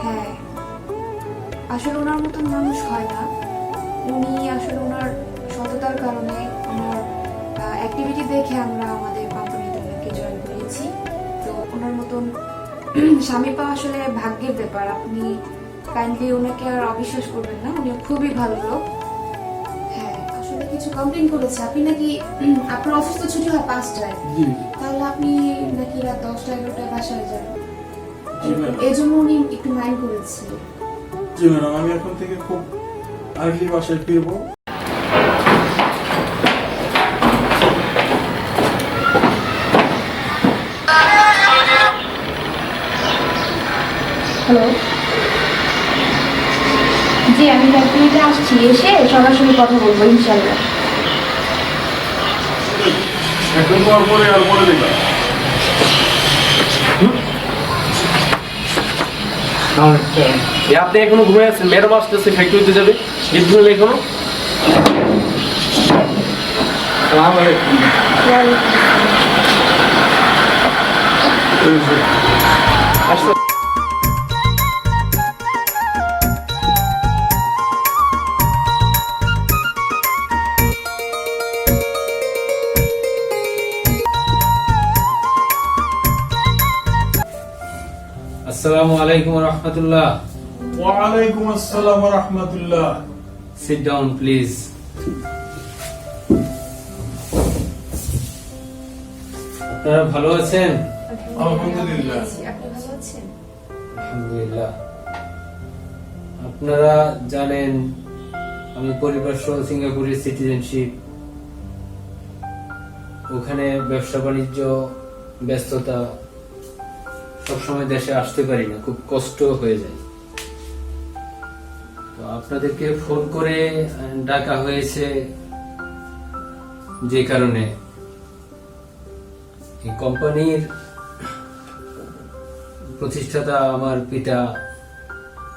হ্যাঁ, আসলে ওনার মতন মানুষ হয় না। উনি আসলে ওনার সততার কারণে, ওনার অ্যাক্টিভিটি দেখে আমরা আমাদের কোম্পানিতে ওনাকে জয়েন করেছি। তো ওনার মতন স্বামী পাওয়া আসলে ভাগ্যের ব্যাপার। আপনি কাইন্ডলি ওনাকে আর অবিশ্বাস করবেন না, উনি খুবই ভালো লোক। হ্যাঁ, আসলে কিছু কমপ্লেন করেছে আপনি নাকি, আপনার অফিস তো ছুটি হয় 5টায়, জি তাহলে আপনি নাকি রাত 10টা-11টায় বাসায় যান। জি ম্যাডাম। এই জন্য উনি একটু মাইন্ড করেছে। জি ম্যাডাম, আমি এখন থেকে খুব আর্লি বাসায় ফিরবো। হ্যালো, জি আমি ফ্যাক্টরিতে আসছি, এসে সরাসরি কথা বলবো ইনশাল্লাহ। এখন পর পরে আর বলে দিলাম। আপনি এখনো ঘুমিয়ে আছেন? ম্যাডাম আসতেছে, ফ্যাক্টরিতে যাবে, গেট খুলে এখনো। আসসালামু আলাইকুম রহমতুল্লাহ। ওয়ালাইকুম আসসালাম ওয়া রাহমাতুল্লাহ। Sit down please. আপনারা ভালো আছেন? আলহামদুলিল্লাহ। আপনি ভালো আছেন? আলহামদুলিল্লাহ। আপনারা জানেন আমি পরিবার সহ সিঙ্গাপুরের সিটিজেনশিপ, ওখানে ব্যবসা বাণিজ্য, ব্যস্ততা, সবসময় দেশে আসতে পারি না, খুব কষ্ট হয়ে যায়। তো আপনাদেরকে ফোন করে ডাকা হয়েছে যে কারণে এই কোম্পানির প্রতিষ্ঠাতা আমার পিতা,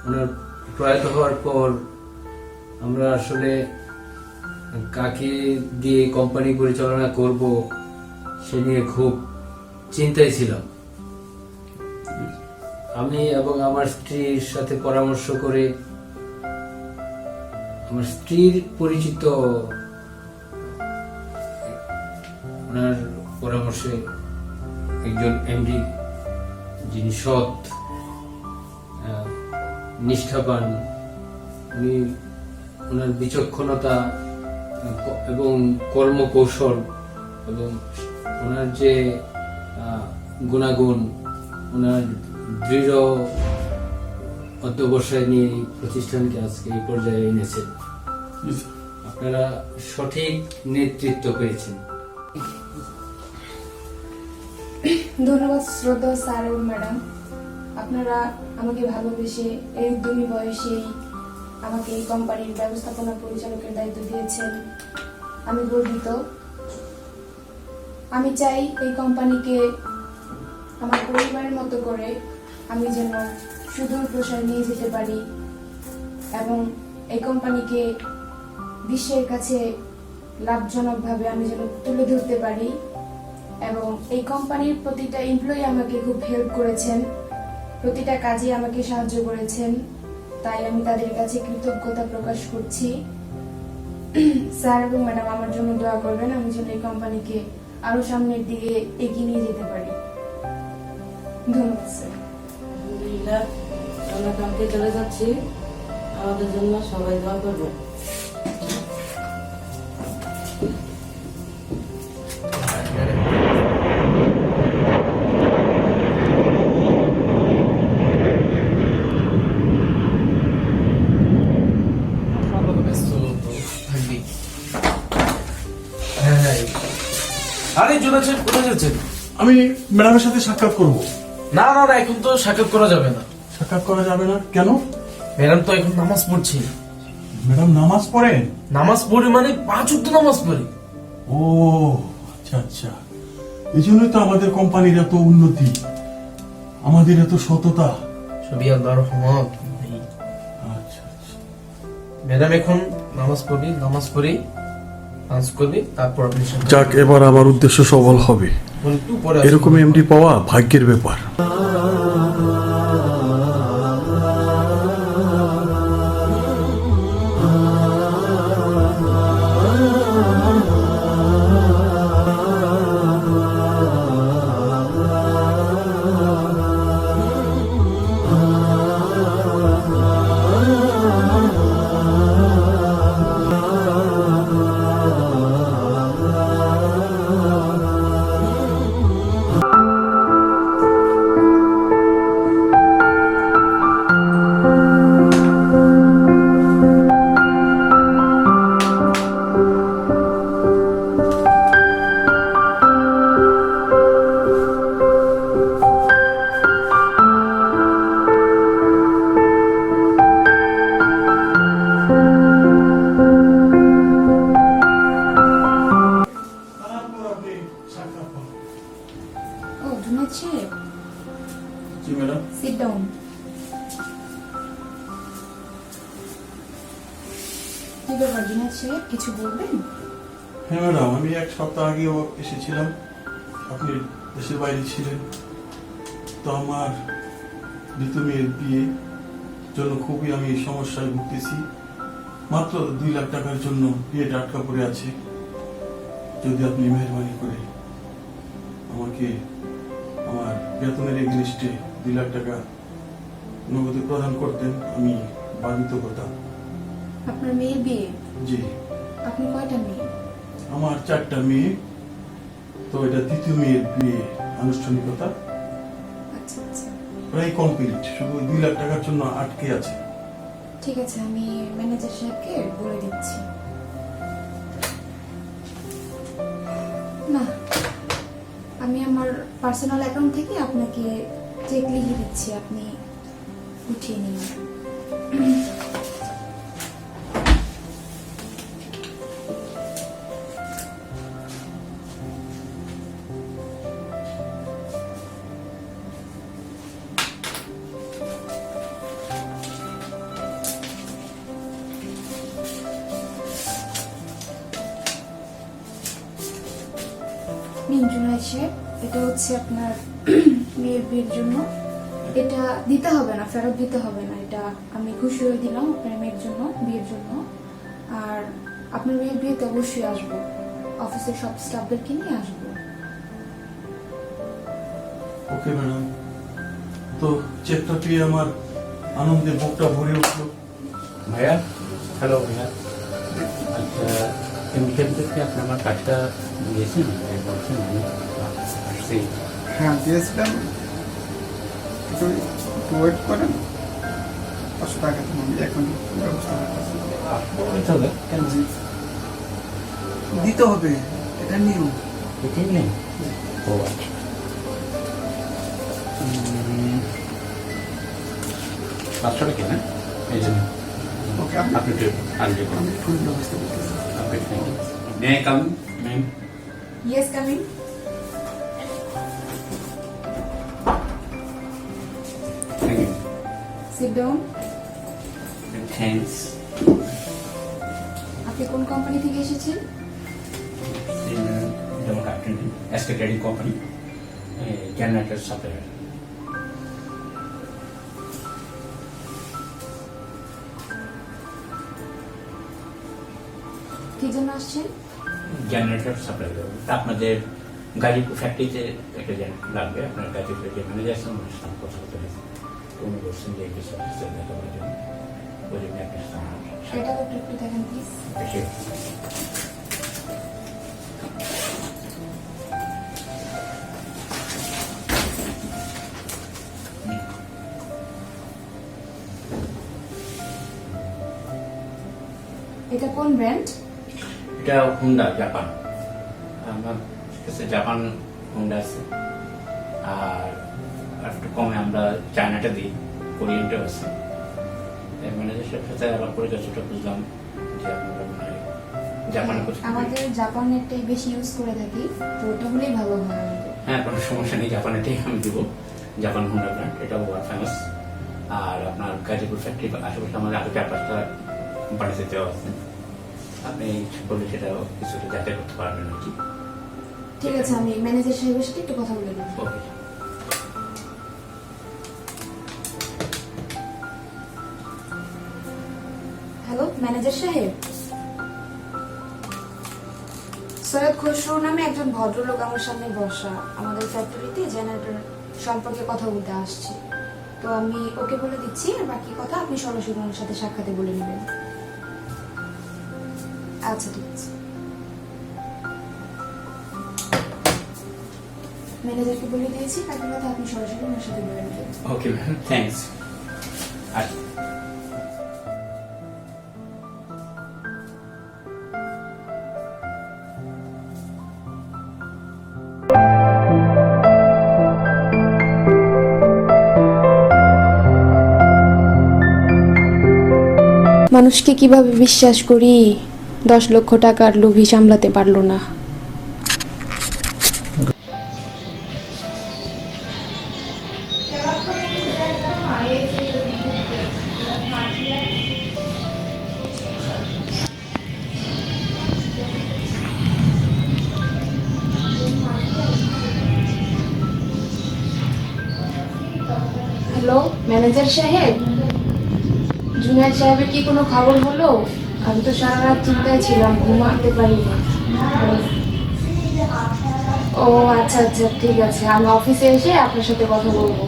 ওনার প্রয়াত হওয়ার পর আমরা আসলে কাকে দিয়ে কোম্পানি পরিচালনা করব সে নিয়ে খুব চিন্তায় ছিলাম। আমি এবং আমার স্ত্রীর সাথে পরামর্শ করে আমার স্ত্রীর পরিচিত ওনার পরামর্শে একজন এমডি, যিনি সৎ, নিষ্ঠাবান, উনি ওনার বিচক্ষণতা এবং কর্মকৌশল এবং ওনার যে গুণাগুণ, ওনার দৃঢ় অধ্যবসায় নিয়ে এই প্রতিষ্ঠানকে আজকে এই পর্যায়ে এনেছেন। আপনারা সঠিক নেতৃত্ব পেয়েছেন। ধন্যবাদ শ্রদ্ধা স্যার এবং ম্যাডাম, আপনারা আমাকে ভালোবেসে এই উদ্যমী বয়সেই আমাকে এই কোম্পানির ব্যবস্থাপনা পরিচালকের দায়িত্ব দিয়েছেন। আমি গর্বিত। আমি চাই এই কোম্পানিকে আমার পরিবারের মতো করে আমি যেন সুদূর প্রসারে নিয়ে যেতে পারি এবং এই কোম্পানিকে বিশ্বের কাছে লাভজনকভাবে আমি যেন তুলে ধরতে পারি। এবং এই কোম্পানির প্রতিটা এমপ্লয়ি আমাকে খুব হেল্প করেছেন প্রতিটা কাজে আমাকে সাহায্য করেছেন, তাই আমি তাদের কাছে কৃতজ্ঞতা প্রকাশ করছি। স্যার এবং ম্যাডাম আমার জন্য দোয়া করবেন, আমি যেন এই কোম্পানিকে আরো সামনের দিকে এগিয়ে নিয়ে যেতে পারি। ধন্যবাদ স্যার। আলহামদুলিল্লাহ, আমরা কালকে চলে যাচ্ছি, আমাদের জন্য সবাই দোয়া করবেন। আরে জোনাল সাহেব কোথায় যাচ্ছেন? আমি ম্যাডামের সাথে সাক্ষাৎ করব। না না না, এখন তো সাক্ষাৎ করা যাবে না। সাক্ষাৎ করা যাবে না কেন? ম্যাডাম তো এখন নামাজ পড়ছে। ম্যাডাম নামাজ পড়েন? নামাজ পড়ে মানে 5 ওয়াক্ত নামাজ পড়ে। ও আচ্ছা আচ্ছা, এই জন্যই তো আমাদের কোম্পানির এত উন্নতি, আমাদের এত সততা। সবই আল্লাহর রহমত। আচ্ছা আচ্ছা, ম্যাডাম এখন নামাজ পড়ি, নামাজ পড়ে নামাজ করবে, তারপর আপনি সাক্ষাৎ যাক, এবার আমার উদ্দেশ্য সফল হবে। করবেন। একটু পরে এরকম এমডি পাওয়া ভাগ্যের ব্যাপার। তারপর আপনি সাক্ষাৎ করুন। ও ধন্যবাদ সাহেব, জি ম্যাডাম। Sit down. কি ব্যাপার জুনাদ সাহেব, কিছু বলবেন? হ্যাঁ ম্যাডাম, আমি 1 সপ্তাহ আগেও এসেছিলাম, আপনি দেশের বাইরে ছিলেন। তো আমার দ্বিতীয় মেয়ের বিয়ে জন্য খুবই আমি সমস্যায় ভুগতেছি। মাত্র 2 লাখ টাকার জন্য বিয়েটা আটকা পড়ে আছে। যদি আপনি মেহরবানি করে আমাকে আমার বেতনের এগেনিস্টে 2 লাখ টাকা নগদে প্রদান করতেন, আমি বাধিত হতাম। আপনার মেয়ের বিয়ে? জি, আপনি কয়টা মেয়ে? আমার 4টা মেয়ে, তো এটা দ্বিতীয় মেয়ের বিয়ে আনুষ্ঠানিকতা আচ্ছা আচ্ছা, প্রায় কমপ্লিট, শুধু 2 লাখ টাকার জন্য আটকে আছে। ঠিক আছে, আমি ম্যানেজার সাহেবকে বলে দিচ্ছি। না, আমি আমার পার্সোনাল অ্যাকাউন্ট থেকে আপনাকে চেক লিখে দিচ্ছি, আপনি উঠিয়ে নিন। নিন জুনায়েদ সাহেব, এটা হচ্ছে আপনার মেয়ের বিয়ের জন্য। এটা দিতে হবে না, ফেরত দিতে হবে না, এটা আমি খুশি হয়ে দিলাম আপনার মেয়ের জন্য, বিয়ের জন্য। আর আপনার মেয়ের বিয়েতে অবশ্যই আসবো, অফিসের সব স্টাফদেরকে নিয়ে আসবো। ওকে ম্যাডাম, তো চেকটা পেয়ে আমার আনন্দে বুকটা ভরে উঠলো। ভাইয়া, হ্যালো ভাইয়া। আচ্ছা, কেমিক্যাল থেকে আপনি আমার কাজটা দিয়েছেন, বলছেন আমি আসছি। হ্যাঁ দিয়েছিলাম, একটু ওয়েট করেন। 500 টাকা তো আমি এখন ব্যবস্থা করতেছি। বলতে হবে কেন? দিতে হবে, এটা নিয়ম। বুকিং নেই? ও আচ্ছা। 500 টাকা না, এই জন্য ওকে, আপনি একটু আনলে করুন। আমি ফুল ব্যবস্থা করতেছি। Okay, thank you. May I come, ma'am? Yes, coming. Thank you. Sit down. Thanks. আপনি কোন কোম্পানি থেকে এসেছেন? যেমন SK trading company, generator supplier. কি জন্য আসছেন? জেনারেটর সাপ্লাই করবো। তা আপনাদের গাজীপুর ফ্যাক্টরিতে একটা জেনারেটর লাগবে। আপনার গাজীপুরের যে ম্যানেজার আছে ওনার সঙ্গে কথা বলতে হয়েছে, উনি বলছেন যে কিছু অফিসে দেখা করার জন্য ওই জন্য একটা এটা একটু দেখেন প্লিজ। এটা কোন ব্র্যান্ড? এটা হুন্ডা জাপান। আমার কাছে জাপান হুন্ডা আছে, আর একটু কমে আমরা চায়নাটা দিই, কোরিয়ানটাও আছে। ম্যানেজারের সাথে আলাপ করে যতটা বুঝলাম যে আপনারা মনে হয় জাপানে করছেন। আমাদের জাপানেরটাই বেশি ইউজ করে থাকি, তো ওটা হলেই ভালো হয় আমাদের। হ্যাঁ, কোনো সমস্যা নেই, জাপানেরটাই আমি দিব। জাপান হুন্ডা ব্র্যান্ড, এটাও ফেমাস। আর আপনার গাজীপুর ফ্যাক্টরি আশেপাশে আমাদের আরো 4-5টা কোম্পানিতে দেওয়া আছে। আপনি বলে সেটা কিছুটা যাচাই করতে পারবেন আর কি। ঠিক আছে, আমি ম্যানেজার সাহেবের সাথে একটু কথা বলে দেবো। ওকে। হ্যালো ম্যানেজার সাহেব, সৈয়দ খসরু নামে একজন ভদ্রলোক আমার সামনে বসা আমাদের ফ্যাক্টরিতে জেনারেটর সম্পর্কে কথা বলতে আসছে। তো আমি ওকে বলে দিচ্ছি, আর বাকি কথা আপনি সরাসরি ওনার সাথে সাক্ষাতে বলে নেবেন। আচ্ছা ঠিক আছে। ম্যানেজারকে বলে দিয়েছি, বাকি কথা আপনি সরাসরি ওনার সাথে বলে নেবেন। Okay ma'am, thanks. আর মানুষকে কিভাবে বিশ্বাস করি, 10 লক্ষ টাকার লোভী সামলাতে পারলো না। হ্যালো ম্যানেজার সাহেব, জুনিয়র সাহেবের কি কোনো খবর হলো? আমি তো সারা রাত চিন্তায় ছিলাম, ঘুমাতে পারিনি। ও আচ্ছা আচ্ছা ঠিক আছে, আমি অফিসে এসে আপনার সাথে কথা বলবো।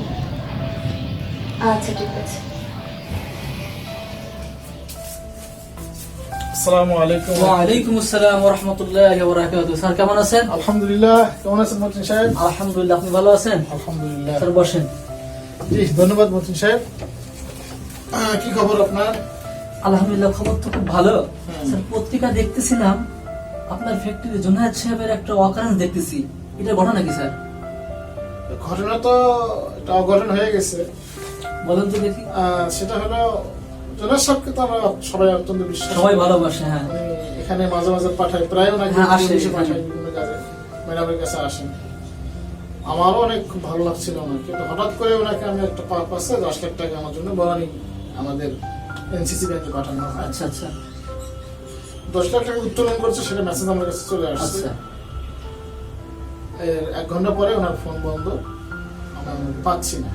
আচ্ছা ঠিক আছে। আসসালামু আলাইকুম। ওয়ালাইকুম আসসালাম ওয়া রাহমাতুল্লাহি ওয়া বারাকাতুহু। স্যার কেমন আছেন? আলহামদুলিল্লাহ, কেমন আছেন মতিন সাহেব? আলহামদুলিল্লাহ, আপনি ভালো আছেন? আলহামদুলিল্লাহ। স্যার বসেন। জি ধন্যবাদ মতিন সাহেব। কি খবর আপনার? আলহামদুলিল্লাহ, খবর তো খুব ভালো। স্যার পত্রিকা দেখতেছিলাম আপনার ফ্যাক্টরি জুনায়েদ সাহেবের একটা অকারেন্স দেখতেছি, এটা ঘটনা কি স্যার? ঘটনা তো একটা অঘটন হয়ে গেছে। বলেন তো দেখি। সেটা হলো জনাব সাহেবকে তো আমরা সবাই অত্যন্ত বিশ্বাস সবাই ভালোবাসে। হ্যাঁ, উনি এখানে মাঝে মাঝে পাঠায়, প্রায় ওনাকে হ্যাঁ, আসে বিদেশে এখানে। পাঠায় বিভিন্ন কাজে, ম্যাডামের কাছে আসেন। আমারও অনেক খুব ভালো লাগছিল ওনাকে, কিন্তু হঠাৎ করে ওনাকে আমি একটা পারপাসে 10 লাখ টাকা আমার জন্য বরানি আমাদের এনসিসি ব্যাংকে পাঠানো হয়। আচ্ছা আচ্ছা 10 লাখ টাকা উত্তোলন করছে, সেটা মেসেজ আমার কাছে চলে আসছে। আচ্ছা। এর 1 ঘন্টা পরে ওনার ফোন বন্ধ, আমরা পাচ্ছি না।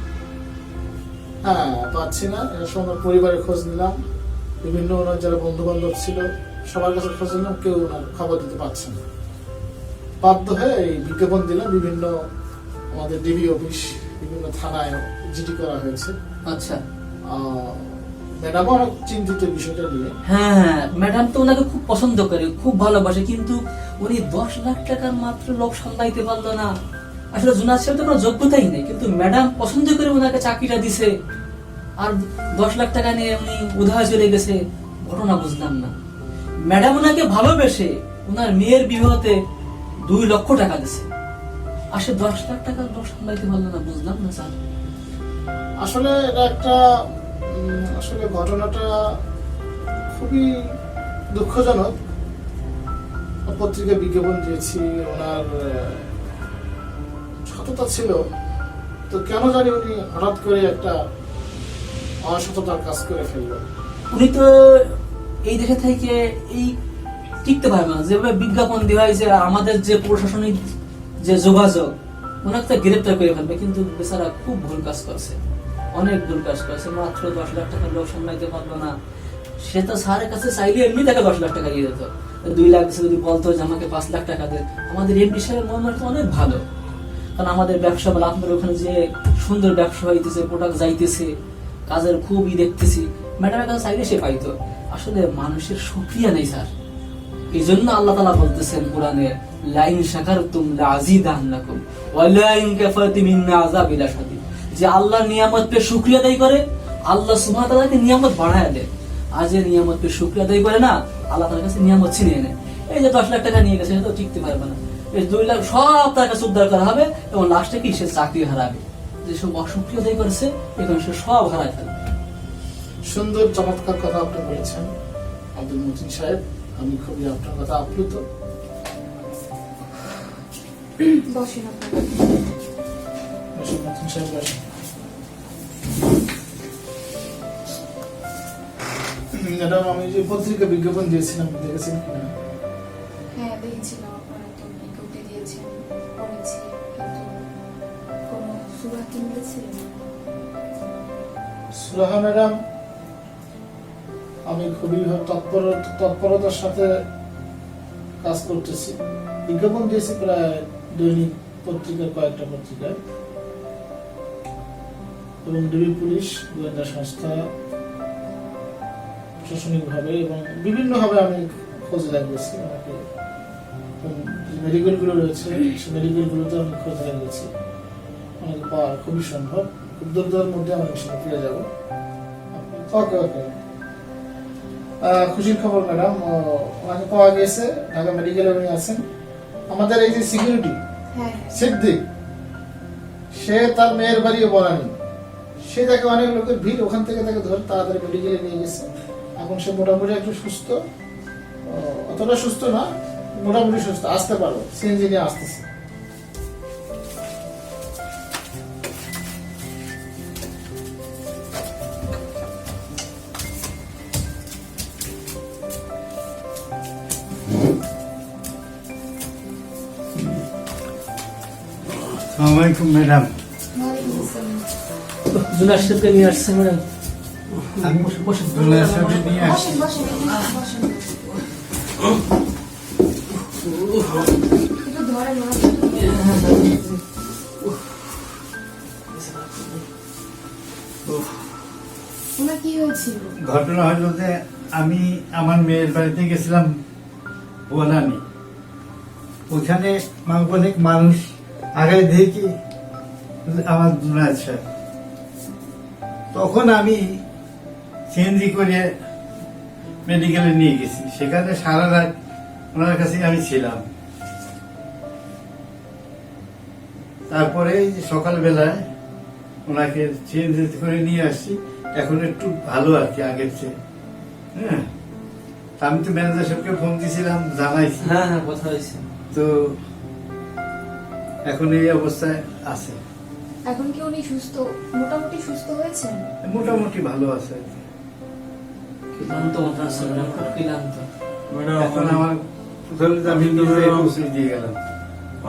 হ্যাঁ পাচ্ছি না। এর সময় আমার পরিবারের খোঁজ নিলাম, বিভিন্ন ওনার যারা বন্ধু বান্ধব ছিল সবার কাছে খোঁজ নিলাম, কেউ ওনার খবর দিতে পারছে না। বাধ্য হয়ে এই বিজ্ঞাপন দিলাম, বিভিন্ন আমাদের ডিবি অফিস, বিভিন্ন থানায় জিডি করা হয়েছে। আচ্ছা। ম্যাডামও অনেক চিন্তিত বিষয়টা নিয়ে। হ্যাঁ হ্যাঁ, ম্যাডাম তো ওনাকে খুব পছন্দ করে, খুব ভালোবাসে, কিন্তু উনি 10 লাখ টাকার মাত্র লোভ সামলাইতে পারলো না। আসলে জুনায়েদ সাহেব তো কোনো যোগ্যতাই নেই, কিন্তু ম্যাডাম পছন্দ করে ওনাকে চাকরিটা দিছে, আর 10 লাখ টাকা নিয়ে উনি উধায় চলে গেছে। ঘটনা বুঝলাম না। ম্যাডাম ওনাকে ভালোবেসে ওনার মেয়ের বিবাহতে 2 লক্ষ টাকা দিছে, আসলে 10 লাখ টাকার লোভ সামলাইতে পারলো না। বুঝলাম না স্যার। আসলে এটা একটা আসলে ঘটনাটা খুবই দুঃখজনক। পত্রিকা বিজ্ঞাপন দিয়েছি, ওনার সততা ছিল, তো কেন জানি উনি হঠাৎ করে একটা অসততার কাজ করে ফেললো। উনি তো এই দেশে থেকে এই টিকতে পারবে না, যেভাবে বিজ্ঞাপন দেওয়া হয়েছে, আমাদের যে প্রশাসনিক যে যোগাযোগ, ওনাকে তো গ্রেপ্তার করে ফেলবে, কিন্তু বেচারা খুব ভুল কাজ করছে, অনেক ভুল কাজ করছে। মাত্র 10 লাখ টাকার লোক সামলাইতে পারলো না। সে তো স্যারের কাছে চাইলে এমনি তাকে 10 লাখ টাকা দিয়ে দিত, 2 লাখ দিচ্ছে, যদি বলতো যে আমাকে 5 লাখ টাকা দেন, আমাদের এমডি সাহেবের মন মানসিকতা অনেক ভালো। কারণ আমাদের ব্যবসা বলে আপনার ওখানে যে সুন্দর ব্যবসা হইতেছে, প্রোডাক্ট যাইতেছে, কাজের খুবই দেখতেছি, ম্যাডামের কাছে চাইলে সে পাইতো। আসলে মানুষের শুকরিয়া নেই স্যার। এই জন্য আল্লাহ তাআলা বলতেছেন কোরআনে, লাইন শাকারতুম লাযিদান্নাকুম ওয়া লাইন কাফারতুম ইন্না আযাবি লাশাদীদ। যে আল্লাহর নিয়ামত পে শুকরিয়া আদায় করে, আল্লাহ সুবহানাহু ওয়া তাআলাকে নিয়ামত বাড়ায় দেয়। আর যে নিয়ামত পে শুকরিয়া আদায় করে না, আল্লাহ তাআলার কাছে নিয়ামত ছিনিয়ে নেয়। এই যে 10 লাখ টাকা নিয়ে গেছে, সেটা তো টিকতে পারবে না। এই 2 লাখ সব তার কাছে উদ্ধার করা হবে এবং লাস্টে কি সে চাকরি হারাবে। যে সব অশুকরিয়া আদায় করেছে, এখন সে সব হারায় ফেলবে। সুন্দর চমৎকার কথা আপনি বলেছেন আব্দুল মতিন সাহেব, আমি খুবই আপনার কথা আপ্লুত। বসেন আপনারা। বসুন মতিন সাহেব, বসুন। ম্যাডাম, আমি যে পত্রিকা বিজ্ঞাপন দিয়েছিলাম, দেখেছেন কিনা? হ্যাঁ, দেখেছিলাম আপনারা তো বিজ্ঞপ্তি দিয়েছেন, পড়েছি, কিন্তু কোনো সুরা কি মিলেছে? সুরাহা ম্যাডাম, আমি খুবই তৎপরতার সাথে কাজ করতেছি। বিজ্ঞাপন দিয়েছি প্রায় দৈনিক পত্রিকার কয়েকটা পত্রিকায়, এবং ডিবি পুলিশ, গোয়েন্দা সংস্থা, প্রশাসনিক ভাবে এবং বিভিন্ন ভাবে আমি খোঁজ লাগিয়েছি। আমাকে মেডিকেল গুলো রয়েছে, সেই মেডিকেল গুলোতে আমি খোঁজ লাগিয়েছি। আমাকে পাওয়া খুবই সম্ভব, খুব দ্রুতের মধ্যে আমি সেটা পেয়ে যাবো। ওকে ওকে, খুশির খবর ম্যাডাম, ওনাকে পাওয়া গেছে, ঢাকা মেডিকেলে উনি আছেন। আমাদের এই যে সিকিউরিটি হ্যাঁ, সিদ্দিক, সে তার মেয়ের বাড়িও বলানি, সে তাকে অনেক লোকের ভিড়, ওখান থেকে তাকে ধরে তাড়াতাড়ি মেডিকেলে নিয়ে গেছে। এখন সে মোটামুটি একটু সুস্থ, অতটা সুস্থ না, মোটামুটি সুস্থ, আসতে পারো, সিএনজি নিয়ে আসতেছে। আসসালামু আলাইকুম ম্যাডাম। ওয়ালাইকুম আসসালাম। জুনার সাহেবকে নিয়ে আসছে ম্যাডাম। আমি দুলার সাথে নিয়ে আসছি। বসেন বসেন, এখানে বসেন। একটু ধরে ওনার কি হয়েছিল? ঘটনা হলো যে আমি আমার মেয়ের বাড়িতে গেছিলাম বনানি, ওখানে অনেক মানুষ আগে দেখি আমার দুলার সাহেব, তখন আমি সিএনজি করে মেডিকেলে নিয়ে গেছি। সেখানে সারা রাত ওনার কাছে আমি ছিলাম। তারপরে সকালবেলায় ওনাকে সিএনজি করে নিয়ে আসছি। এখন একটু ভালো আর কি আগের চেয়ে। হ্যাঁ, আমি তো ম্যানেজার সাহেবকে ফোন দিয়েছিলাম, জানাইছি। হ্যাঁ হ্যাঁ, কথা হয়েছে। তো এখন এই অবস্থায় আছে, এখন কি উনি সুস্থ, মোটামুটি সুস্থ হয়েছেন? মোটামুটি ভালো আছে আর কি। ক্লান্ত মতো আছে ম্যাডাম, খুব ক্লান্ত। এখন আমার আমি নিজে ওষুধ দিয়ে গেলাম।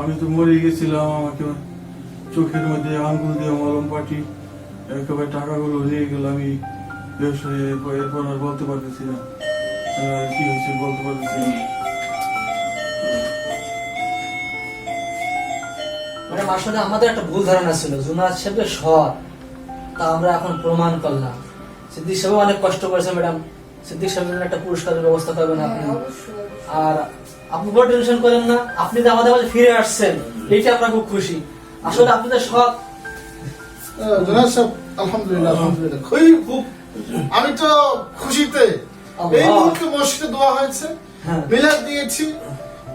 আমি তো মরে গেছিলাম, আমাকে চোখের মধ্যে আঙ্গুল দিয়ে মলম পাটি একেবারে টাকাগুলো নিয়ে গেল। আমি ব্যবসায়ী এরপর আর বলতে পারতেছি না কি হয়েছে, বলতে পারতেছি না। ম্যাডাম, আসলে আমাদের একটা ভুল ধারণা ছিল জুনার সাহেবের সৎ, তা আমরা এখন প্রমাণ করলাম। সিদ্দিক সাহেব অনেক কষ্ট করেছে ম্যাডাম, সিদ্দিক সাহেবের একটা পুরস্কারের ব্যবস্থা করবেন আপনি। আর আপনি বড় টেনশন করেন না, আপনি যে আমাদের মাঝে ফিরে আসছেন এইটা আমরা খুব খুশি। আসলে আপনাদের সৎ জনাব সাহেব, আলহামদুলিল্লাহ আলহামদুলিল্লাহ, খুব আমি তো খুশিতে। এই মুহূর্তে মসজিদে দোয়া হয়েছে, মিলাদ দিয়েছি,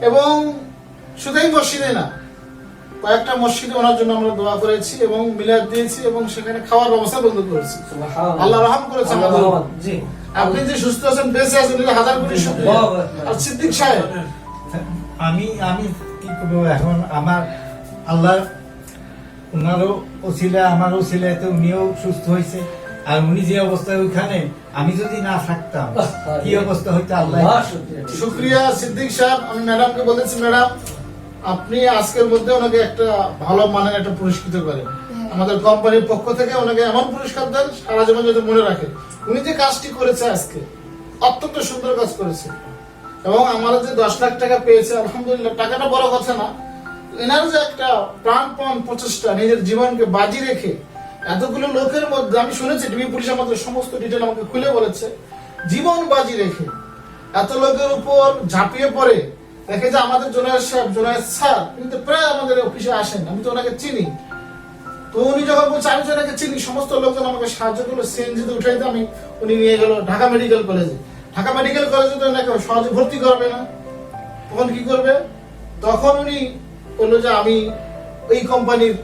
এবং শুধু এই মসজিদে না, কয়েকটা মসজিদে ওনার জন্য আমরা দোয়া করেছি এবং মিলাদ দিয়েছি, এবং সেখানে খাওয়ার ব্যবস্থা বন্ধ করেছি। আল্লাহ রহম করেছে আমাদের। জি, আপনি যে সুস্থ আছেন, বেঁচে আছেন, এটা হাজার কোটি শুকরিয়া। আর সিদ্দিক সাহেব, আমি কি করবো এখন, আমার আল্লাহ ওনারও ওসিলা আমারও ওসিলা, তো উনিও সুস্থ হয়েছে। আর উনি যে অবস্থায় ওইখানে, আমি যদি না থাকতাম কি অবস্থা হইতো আল্লাহ। শুক্রিয়া সিদ্দিক সাহেব। আমি ম্যাডামকে বলেছি, ম্যাডাম আপনি আজকের মধ্যে ওনাকে একটা ভালো মানের একটা পুরস্কৃত করেন। আমাদের কোম্পানির পক্ষ থেকে ওনাকে এমন পুরস্কার দেন সারা জীবন যাতে মনে রাখে। উনি যে কাজটি করেছে আজকে, অত্যন্ত সুন্দর কাজ করেছে। এবং আমরা যে 10 লাখ টাকা পেয়েছে আলহামদুলিল্লাহ, টাকাটা বড় কথা না, এনার যে একটা প্রাণপণ প্রচেষ্টা, নিজের জীবনকে বাজি রেখে এতগুলো লোকের মধ্যে, আমি শুনেছি টিভি পুলিশ আমাদের সমস্ত ডিটেল আমাকে খুলে বলেছে, জীবন বাজি রেখে এত লোকের উপর ঝাঁপিয়ে পড়ে দেখে যে আমাদের জোনায়েদ সাহেব, জোনায়েদ স্যার কিন্তু প্রায় আমাদের অফিসে আসেন, আমি তো ওনাকে চিনি। তো উনি যখন বলছে আমি তো ওনাকে চিনি, সমস্ত লোকজন আমাকে সাহায্য করলো, সিএনজিতে উঠাইতে আমি, উনি নিয়ে গেল ঢাকা মেডিকেল কলেজে। ঢাকা মেডিকেল কলেজে তো ওনাকে সহজে ভর্তি করাবে না, তখন কি করবে? তখন উনি বললো যে আমি ওই কোম্পানির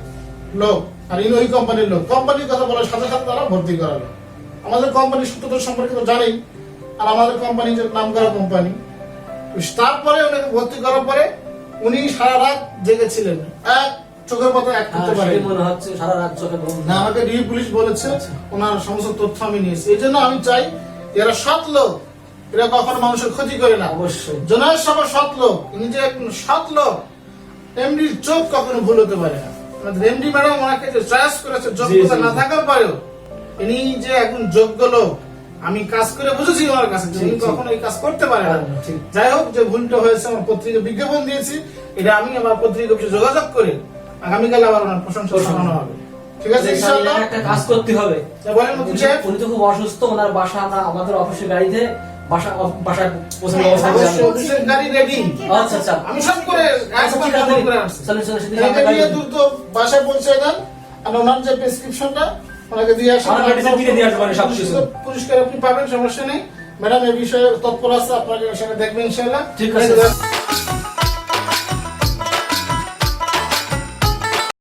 লোক, আর ইনি ওই কোম্পানির লোক। কোম্পানির কথা বলার সাথে সাথে তারা ভর্তি করালো। আমাদের কোম্পানির সূত্রধর সম্পর্কে তো জানেই, আর আমাদের কোম্পানি যে নাম করা কোম্পানি। তারপরে ওনাকে ভর্তি করার পরে উনি সারা রাত জেগেছিলেন, এক চোখের পাতা এক করতে পারেন। মনে হচ্ছে সারা রাত চোখে ঘুম না, আমাকে ডিবি পুলিশ বলেছে, ওনার সমস্ত তথ্য আমি নিয়েছি। এই জন্য আমি চাই এরা সৎ লোক, এরা কখনো মানুষের ক্ষতি করে না। অবশ্যই জোনায়েদ সাহেব সৎ লোক, ইনি যে একজন সৎ লোক, এমডির চোখ কখনো ভুল হতে পারে না। আমাদের এমডি ম্যাডাম ওনাকে যে চয়েস করেছে যোগ্যতা না থাকার পরেও, ইনি যে একজন যোগ্য লোক, আমি কাজ করে বুঝেছি ওনার কাছে যে উনি কখনো এই কাজ করতে পারে না। যাই হোক, যে ভুলটা হয়েছে আমার পত্রিকা বিজ্ঞাপন দিয়েছি, এটা আমি আমার পত্রিকা অফিসে যোগাযোগ করে আগামীকাল আবার ওনার প্রশংসা শোনানো হবে। ঠিক আছে, ইনশাআল্লাহ। একটা কাজ করতে হবে। বলেন মুকুল সাহেব। উনি তো খুব অসুস্থ, ওনার বাসা আমরা আমাদের অফিসের গাড়িতে বাসায় পৌঁছানোর ব্যবস্থা করে অবশ্যই অফিসের গাড়ি রেডি। আচ্ছা আচ্ছা আমি সব করে একবার ফোন করে আসছি। চলেন চলেন সেদিন এটাকে দিয়ে দ্রুত বাসায় পৌঁছে দেন, আর ওনার যে প্রেসক্রিপশনটা ওনাকে দিয়ে আসেন। আমার মেডিসিন কিনে দিয়ে আসবেন সব কিছু। পুরস্কার আপনি পাবেন, সমস্যা নেই। ম্যাডাম এই বিষয়ে তৎপর আছে, আপনাকে সেটা দেখবেন ইনশাআল্লাহ। ঠিক আছে।